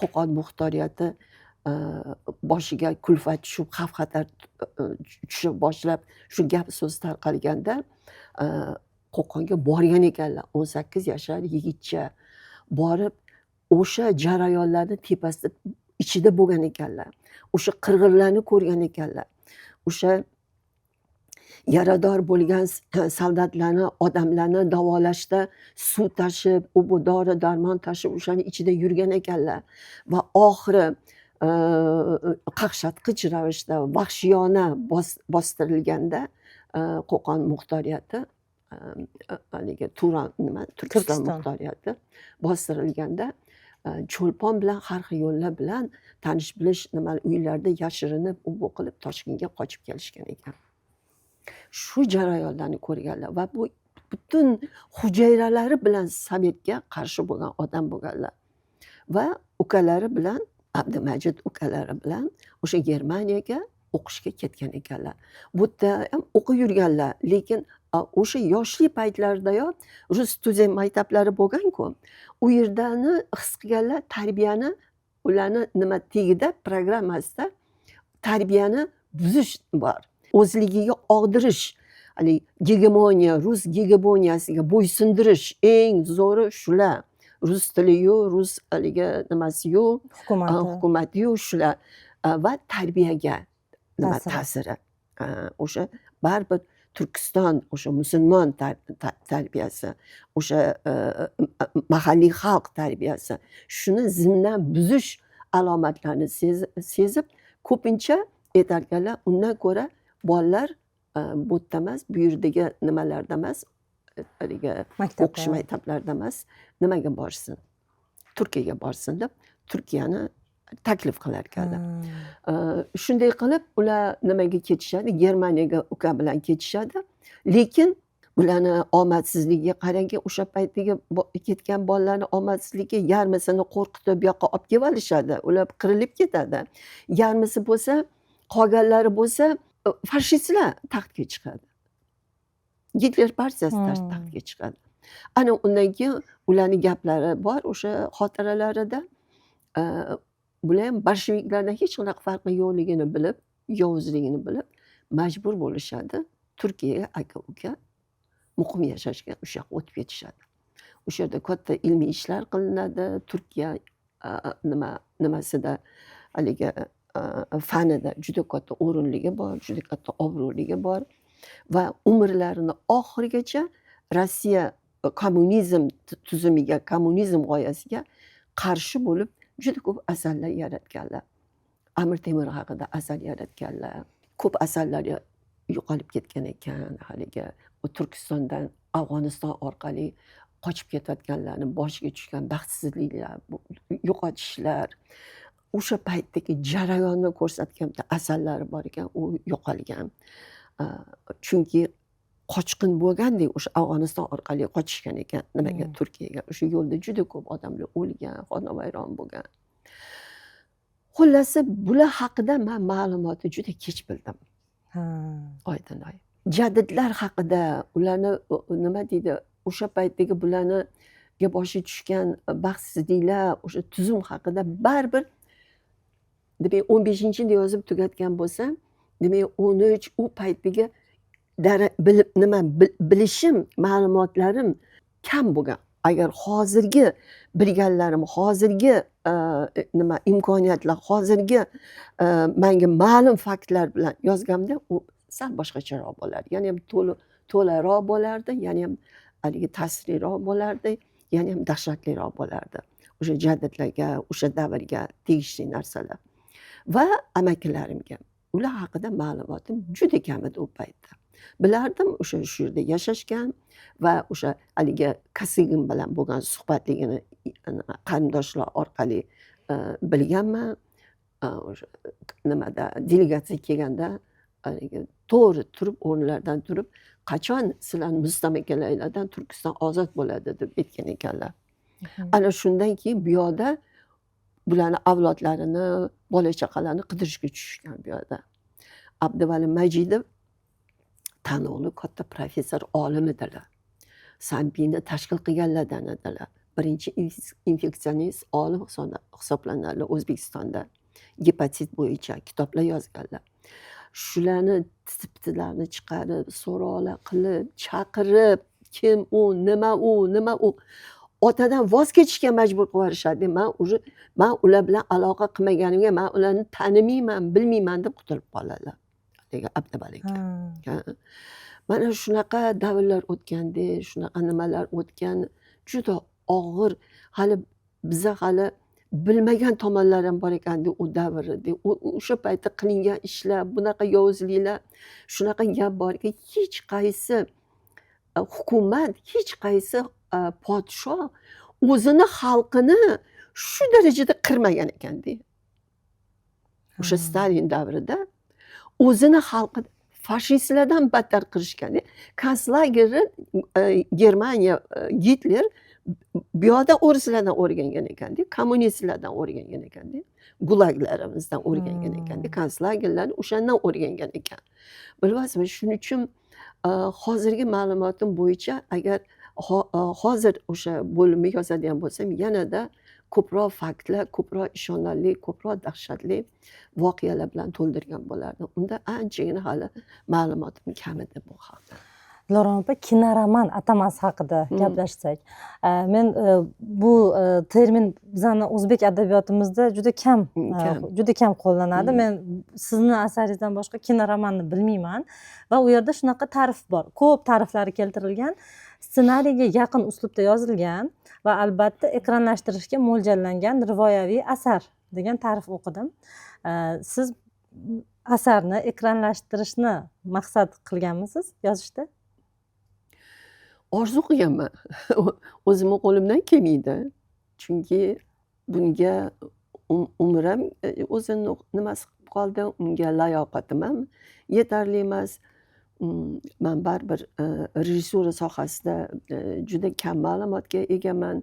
Qo'qon muxtoriyati boshiga kulfat tushib, xavf-xatar tushib boshlab, shu gap so'z tarqalganda Qo'qonga borgan ekanlar. 18 yashar yigitcha borib, o'sha jarayonlarni tepasida ichida bo'lgan ekanlar. O'sha qirg'inlarni ko'rgan ekanlar. O'sha yarador bo'lgan soldatlarni, odamlarni davolashda suv tashib, u bu dori darmon tashib o'shani ichida yurgan ekanlar. Va oxiri qaqshatqich ravishda vahshiyona bostirilganda Qo'qon muxtoriyati, haligi Turon Turkiston muxtoriyati bostirilganda cho'lpon bilan har xil yo'llar bilan tanish bilish uylarda yashirinib, u bu qilib Toshkentga qochib kelishgan ekan. Shu jarayonlarni ko'rganlar va bu butun hujayralari bilan Sovetga qarshi bo'lgan odam bo'lganlar. Va ukalari bilan, Abdumajid ukalari bilan o'sha Germaniyaga o'qishga ketgan ekanlar. Bu yerda ham o'qib yurganlar, lekin o'sha yoshlik paytlaridayoq rus tuzem maktablari bo'lgan-ku. U yerdani his qilganlar, tarbiyani ularni nima tegida programmasida tarbiyani buzish bor. O'zligiga og'dirish, hegemoniya, rus hegemoniyasiga bo'ysundirish eng zo'ri shular. Rus tili-yu, rus nimasi-yu, hukumati-yu shular. Va tarbiyaga ta'siri. O'sha baribir Turkiston, o'sha musulmon tarbiyasi, o'sha mahalliy xalq tarbiyasi, shuni zimdan buzish alomatlarini sezib, ko'pincha aytarkanlar, undan ko'ra bolalar bu yerda emas, bu yerdagi nimalarda emas, o'qish maktablarida emas, nimaga borsin? Turkiyaga borsin deb, Turkiyani taklif qilar ekanlar. Ha. Shunday qilib ular nimaga ketishadi? Germaniyaga uka bilan ketishadi. Lekin bularni omadsizligiga qarang, o'sha paytdagi ketgan bolalarni omadsizligi yarmisini qo'rqitib bu yoqqa olib kelib olishadi. Ular qirilib ketadi. Yarmisi bo'lsa, qolganlari bo'lsa, fashistlar taxtga chiqadi. Gitler partiyasi taxtga chiqadi. Ana undan keyin ularning gaplari bor o'sha xotiralarida. Bular ham bolsheviklardan hech qanaqa farqi yo'qligini bilib, yovuzligini bilib, majbur bo'lishadi. Turkiyaga aka-uka muqim yashashga o'sha yoqqa o'tib ketishadi. O'sha yerda katta ilmiy ishlar qilinadi. Turkiya nimasida haligi fanida juda katta o'rinligi bor, juda katta obro'ligi bor va umrlarini oxirigacha Rossiya kommunizm tuzumiga, kommunizm g'oyasiga qarshi bo'lib juda ko'p asarlar yaratganlar. Amir Temur haqida asar yaratganlar. Ko'p asarlari yo'qolib ketgan ekan. Haligi Turkistondan Afg'oniston orqali qochib ketayotganlarni boshiga tushgan baxtsizliklar, yo'qotishlar, o'sha paytdagi jarayonni ko'rsatgan asarlari bor ekan, u yo'qolgan. Chunki qochqin bo'lgandek o'sha Afg'oniston orqali qochishgan ekan nimaga Turkiyaga. O'sha yo'lda juda ko'p odamlar o'lgan, xonavayron bo'lgan. Xullasi bular haqida men ma'lumotni juda kech bildim. Ha. Oydin-oy. Jadidlar haqida, ularni nima deydi, o'sha paytdagi bularniga boshi tushgan baxtsizliklar, o'sha tuzum haqida baribir demak 15-yilda yozib tugatgan bo'lsam, demak 13 u paytdagi bilishim, ma'lumotlarim kam bo'lgan. Agar hozirgi bilganlarim, hozirgi imkoniyatlar, hozirgi menga ma'lum faktlar bilan yozganimda u sal boshqacharoq bo'lardi. Ya'ni ham to'laroq bo'lardi, ya'ni ham haligi ta'sirliroq bo'lardi, ya'ni ham dahshatliroq bo'lardi. O'sha jadidlarga, o'sha davrga tegishli narsalar. Va amakilarimga ular haqida ma'lumotim juda kam edi u paytda. Bilardim o'sha shu yerda yashashgan va o'sha haligi Kosygin bilan bo'lgan suhbatligini qarindoshlar orqali bilganman. O'sha nimada delegatsiya kelganda haligi to'g'ri turib, o'rnlaridan turib, qachon sizlarni mustamlakalardan Turkiston ozod bo'ladi deb aytgan ekanlar. Ana shundan keyin bu yoqda bularni avlodlarini, bola chaqalarini qidirishga tushishgan bu yoqda. Abduvali Majidov tanuvli katta professor, olim edilar. Sanbini tashkil qilganlardan edilar. Birinchi infeksionist olim hisoblanadilar O'zbekistonda. Gepatit bo'yicha kitoblar yozganlar. Shularni tiptilarni chiqarib, so'rovlar qilib, chaqirib, kim u, nima u, nima u. Otadan voz kechishga majbur qilib yuborishadi. Men ular bilan aloqa qilmaganimga, men ularni tanimayman, bilmayman deb qutulib qoladilar. Abduvaliga. Mana shunaqa davrlar o'tganda, shunaqa nimalar o'tgan, juda og'ir, hali biza hali bilmagan tomonlar ham bor ekanda u davrda. O'sha paytda qilingan ishlar, bunaqa yovuzliklar, shunaqa gap borki, hech qaysi hukumat, hech qaysi podshoh o'zini xalqini shu darajada qirmagan ekanda. O'sha Stalin davrida o'zini xalqi fashistlardan battar qirishgan. Konslagerni Germaniya, Gitler bu yoqda o'rislardan o'rgangan ekanda, kommunistlardan o'rgangan ekanda, gulaglarimizdan o'rgangan ekanda, konslagerlarni o'shandan o'rgangan ekan. Bilasizmi, shuning uchun hozirgi ma'lumotim bo'yicha agar hozir o'sha bo'limni yozadigan bo'lsam, yanada ko'proq faktlar, ko'proq ishonarli, ko'proq dahshatli voqealar bilan to'ldirgan bo'lardim. Unda anchagina hali ma'lumotim kam edi bu haqda. Dilorom opa, kinoroman atamasi haqida gaplashsak. Men bu termin bizani o'zbek adabiyotimizda juda kam qo'llanadi. Men sizni asaringizdan boshqa kinoromanni bilmayman va u yerda shunaqa ta'rif bor. Ko'p ta'riflari keltirilgan, ssenariyga yaqin uslubda yozilgan va albatta ekranlashtirishga mo'ljallangan rivoyaviy asar degan ta'rif o'qidim. Siz asarni ekranlashtirishni maqsad qilganmisiz yozishda? Orzu qilganman. O'zimni qo'limdan kelmaydi. Chunki bunga umrim o'zini nimasi qilib qoldi, unga layoqatim ham yetarli emas. Man baribir rejissura sohasida juda kam ma'lumotga egaman.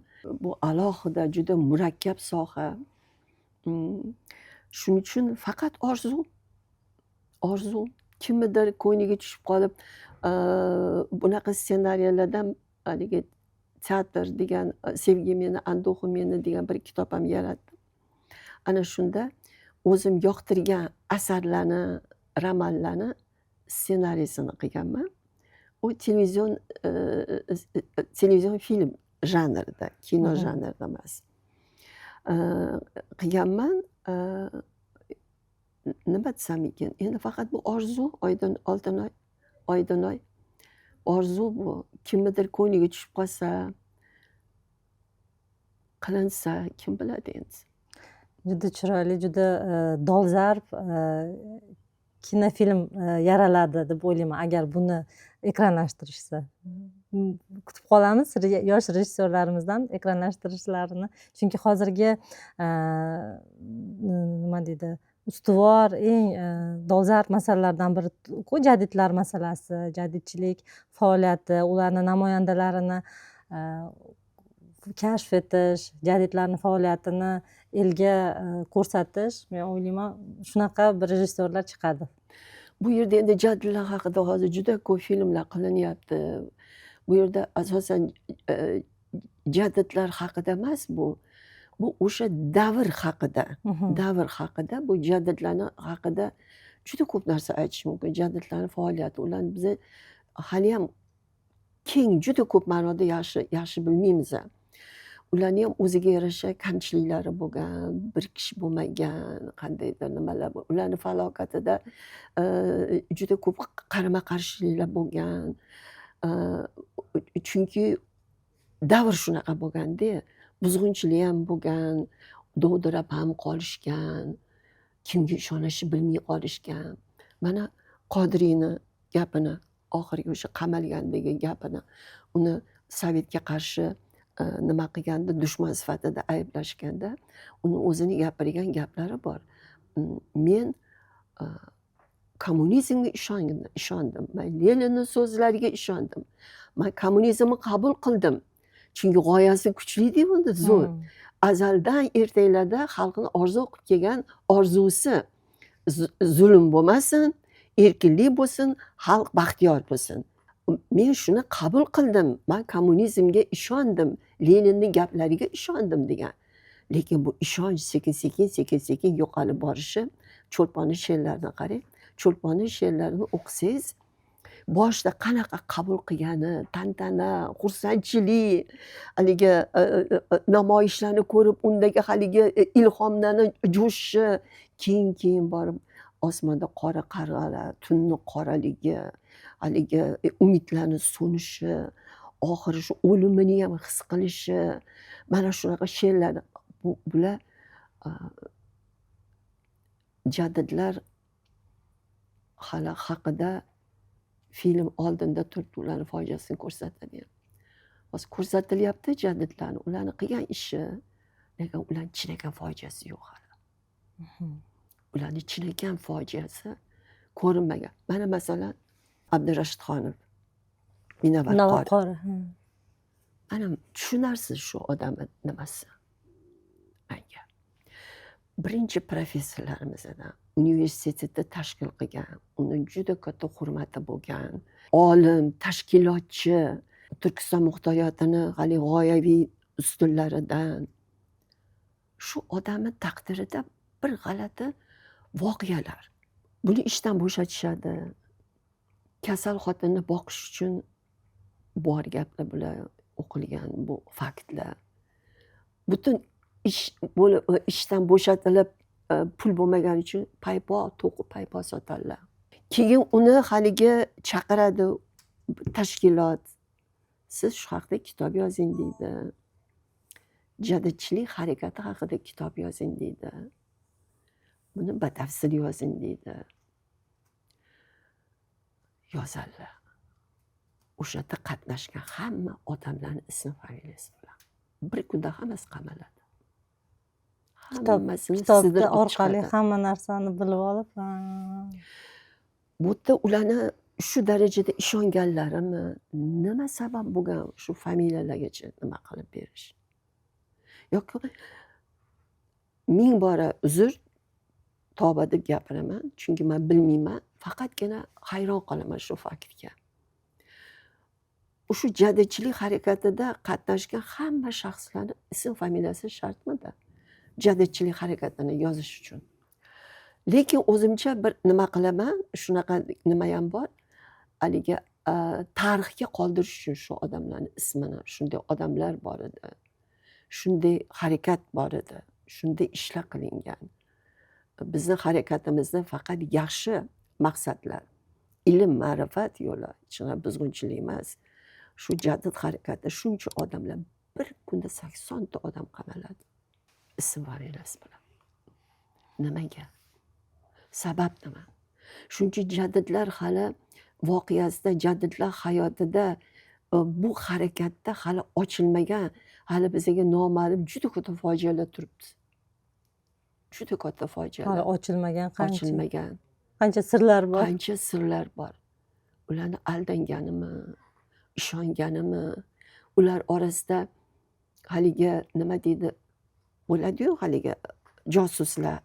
Bu alohida juda murakkab soha. Shuning uchun faqat orzu kimnidir ko'ngliga tushib qolib, bunaqa ssenariylardan haligi teatr degan sevgi meni, anduhi meni degan bir kitob ham yaratdim. Ana shunda o'zim yoqtirgan asarlarni, romanlarni ssenariysini qilganman. U televizion film janrida, kino janrida emas. Qilganman. Nima desam ekan, endi faqat bu orzu, Oydinoy. Orzu bu. Kimnidir ko'ngliga tushib qolsa, qilinsa, kim biladi endi. Juda chiroyli, juda dolzarb kinofilm yaraladi deb o'ylayman, agar buni ekranlashtirishsa. Kutib qolamiz yosh rejissyorlarimizdan ekranlashtirishlarini. Chunki hozirgi nima deydi, ustuvor, eng dolzarb masalalardan biri jadidlar masalasi, jadidchilik faoliyati, ularni namoyandalarini kashf etish, jadidlarni faoliyatini elga ko'rsatish. Men o'ylayman, shunaqa bir rejissyorlar chiqadi. Bu yerda endi jadidlar haqida hozir juda ko'p filmlar qilinyapti. Bu yerda asosan jadidlar haqida emas bu. Bu o'sha davr haqida. Davr haqida, bu jadidlarni haqida juda ko'p narsa aytish mumkin. Jadidlarning faoliyati, ularni biz haliyam keng, juda ko'p ma'noda yaxshi bilmaymiz. Ularni ham o'ziga yarasha kamchiliklari bo'lgan, bir kishi bo'lmagan, qandaydir nimalar bor. Ularni falokatida juda ko'p qarama-qarshiliklar bo'lgan. Chunki davr shunaqa bo'lganda, buzg'unchilik ham bo'lgan, dovdirab ham qolishgan, kimga ishonishni bilmay qolishgan. Mana Qodiriyni gapini, oxirgi o'sha qamalgandagi gapini, uni Sovetga qarshi nima qilganda, dushman sifatida ayblashganda, uni o'zini gapirgan gaplari bor. Men kommunizmga ishondim. Men Leninning so'zlariga ishondim. Men kommunizmni qabul qildim. Chunki g'oyasi kuchli-ku, unda zo'r. Azaldan ertaklarda xalqni orzu qilib kelgan orzusi zulm bo'lmasin, erkinlik bo'lsin, xalq baxtiyor bo'lsin. Men shuni qabul qildim. Men kommunizmga ishondim. Leninning gaplariga ishondim degan. Lekin bu ishonch sekin-sekin yo'qolib borishi, Cho'lponning she'rlarini qarang. Cho'lponning she'rlarini o'qisangiz, boshida qanaqa qabul qilgani, tantana, xursandchilik, haligi namoyishlarni ko'rib, undagi haligi ilhomlarni jo'shishi, keyin borib osmonda qora qarg'alar, tunni qoraligi, haligi umidlarni so'nishi, oxiri shu o'limini ham his qilishi, mana shunaqa she'rlar, bular jadidlar haqida film oldinda turib ularni fojiasini ko'rsatadi. Hozir ko'rsatilyapti jadidlarni, ularni qilgan ishi, lekin ularni chinakam fojiasi yo'q hali. Ularni chinakam fojiasi ko'rinmagan. Mana masalan Abdurashidxonov, Minovat qori. Mana tushunarsiz shu odamni nimasi. Menga birinchi professorlarimizdan universitetda tashkil qilgan, uni juda katta hurmati bo'lgan, olim, tashkilotchi, Turkiston muxtoriyatini hali g'oyaviy ustunlaridan. Shu odamni taqdirida bir g'alati voqealar. Buni ishdan bo'shatishadi. Kasal xotinni boqish uchun bor gaplar bular o'qilgan, bu faktlar. Butun ishdan bo'shatilib pul bo'lmagani uchun to'qib paypo sotadilar. Keyin uni haligi chaqiradi tashkilot. Siz shu haqida kitob yozing deydi. Jadidchilik harakati haqida kitob yozing deydi. Buni batafsil yozing deydi. Yozadilar. O'shada qatnashgan hamma odamlarning ism familiyasi bilan. Bir kunda hammasi qamaladi. hammasini kitobda sidirib olib orqali chiqadi. hamma narsani bilib olib, Bu yerda ularni shu darajada ishonganlarimi, nima sabab bo'lgan shu familiyalargacha nima qilib berish? Yoki ming bora uzr, tavba deb gapiraman, chunki man bilmayman, faqatgina hayron qolaman shu faktga. Shu jadidchilik harakatida qatnashgan hamma shaxslarni ism familiyasi shartmidi jadidchilik harakatini yozish uchun. Lekin o'zimcha bir nima qilaman, shunaqa nimayam bor, haligi tarixga qoldirish uchun shu odamlarni ismini, shunday odamlar bor edi, shunday harakat bor edi, shunday ishlar qilingan. Bizni harakatimizda faqat yaxshi maqsadlar, ilm, ma'rifat yo'li, hech qanaqa buzg'unchilik emas. Shu jadid harakatda shuncha odamlar bir kunda 80 ta odam qamaladi. Ism familiyasi bilan. Nimaga? Sabab nima? Shuncha jadidlar hali voqeasida, jadidlar hayotida bu harakatda hali ochilmagan, hali bizga noma'lum juda katta fojialar turibdi. Juda katta hali fojialar. ochilmagan Ochilmagan. qancha sirlar bor. Qancha sirlar bor. Ularni aldanganimi, ishonganimi, ular orasida haligi nima deydi, bo'ladi-yu haligi josuslar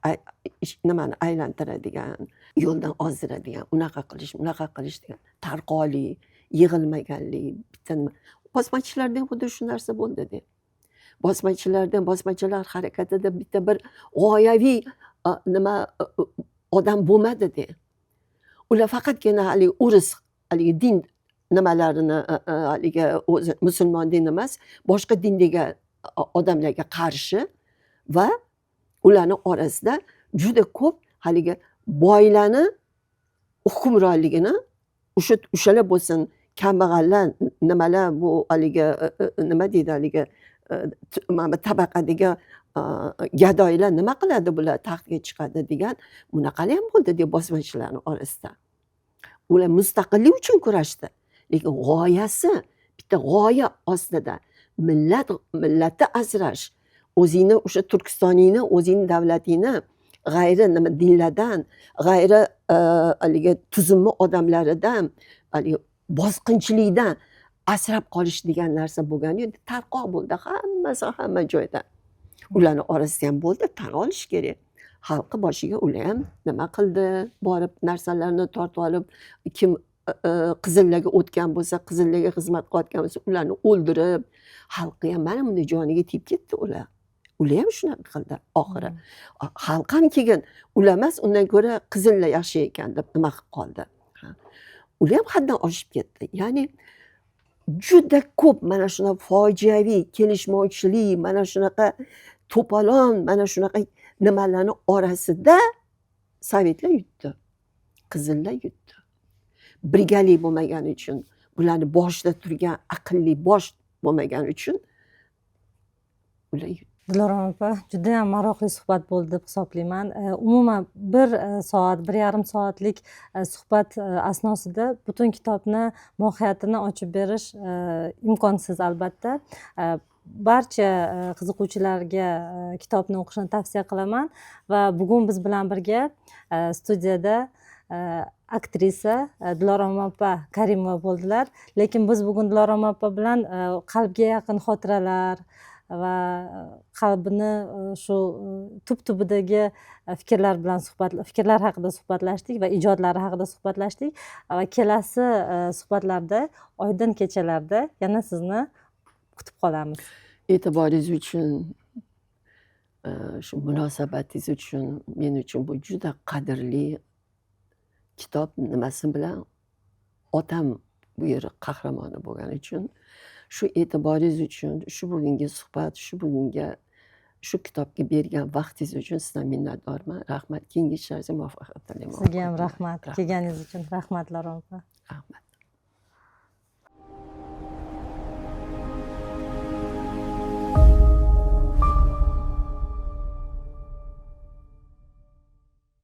nimani aylantiradigan, yo'ldan ozdiradigan, unaqa qilish, bunaqa qilish degan tarqoqlik, yig'ilmaganlik, bitta nima. Bosmachilarda ham xuddi shu narsa bo'ldi-da. Bosmachilar harakatida bitta bir g'oyaviy nima odam bo'lmadi-da. Ular faqatgina haligi o'ris, haligi din nimalarini haligi o'zi musulmon din emas, boshqa dindagi odamlarga qarshi va ularni orasida juda ko'p haligi boylarni hukmronligini o'shalar bo'lsin, kambag'allar nimalar bu haligi nima deydi haligi mana tabaqadagi gadoylar nima qiladi bular taxtga chiqadi degan bunaqalar ham bo'ldi-da bosmachilarning orasida. Ular mustaqillik uchun kurashdi. Lekin g'oyasi bitta g'oya ostida millatni asrash, o'zingni o'sha Turkistoningni, o'zingni davlatingni g'ayri nima dinlardan, g'ayri haligi tuzumli odamlaridan, haligi bosqinchilikdan asrab qolish degan narsa bo'lgani tarqoq bo'ldi hammasi hamma joyda. Ularning orasida ham bo'ldi, tan olish kerak. Xalqi boshiga ular ham nima qildi, borib narsalarni tortib olib, kim qizillarga o'tgan bo'lsa, qizillarga xizmat qilayotgan bo'lsa, ularni o'ldirib, xalqi ham mana bunday joniga tegib ketdi ular. Ular ham shunaqa qildi oxiri. Xalq ham keyin ular emas, undan ko'ra qizillar yaxshi ekan deb nima qilib qoldi. Ular ham haddan oshib ketdi. Ya'ni juda ko'p mana shunaqa fojiaviy kelishmovchilik, mana shunaqa to'polon, mana shunaqa nimalarning orasida sovetlar yutdi. Qizillar yutdi. Birgalik bo'lmagani uchun, bularni boshida turgan aqlli bosh bo'lmagani uchun ular yutdi. Dilorom opa, juda ham maroqli suhbat bo'ldi deb hisoblayman. Umuman 1 soat, 1,5 soatlik suhbat asnosida butun kitobni mohiyatini ochib berish imkonsiz albatta. Barcha qiziquvchilarga kitobni o'qishni tavsiya qilaman va bugun biz bilan birga studiyada aktrisa Dilorom opa Karimova bo'ldilar. Lekin biz bugun Dilorom opa bilan qalbga yaqin xotiralar va qalbini shu tub-tubidagi fikrlar haqida suhbatlashdik va ijodlari haqida suhbatlashdik va kelasi suhbatlarda, oydin kechalarda yana sizni kutib qolamiz. E'tiboringiz uchun, shu munosabatingiz uchun, men uchun bu juda qadrli kitob. Nimasi bilan otam bu yer qahramoni bo'lgani uchun, shu e'tiboringiz uchun, shu bugungi suhbat, shu kitobga bergan vaqtingiz uchun sizdan minnatdorman. Rahmat. Keyingi ishlaringizga muvaffaqiyat tilayman. Sizga ham rahmat. Kelganingiz uchun rahmat Dilorom opa. Rahmat.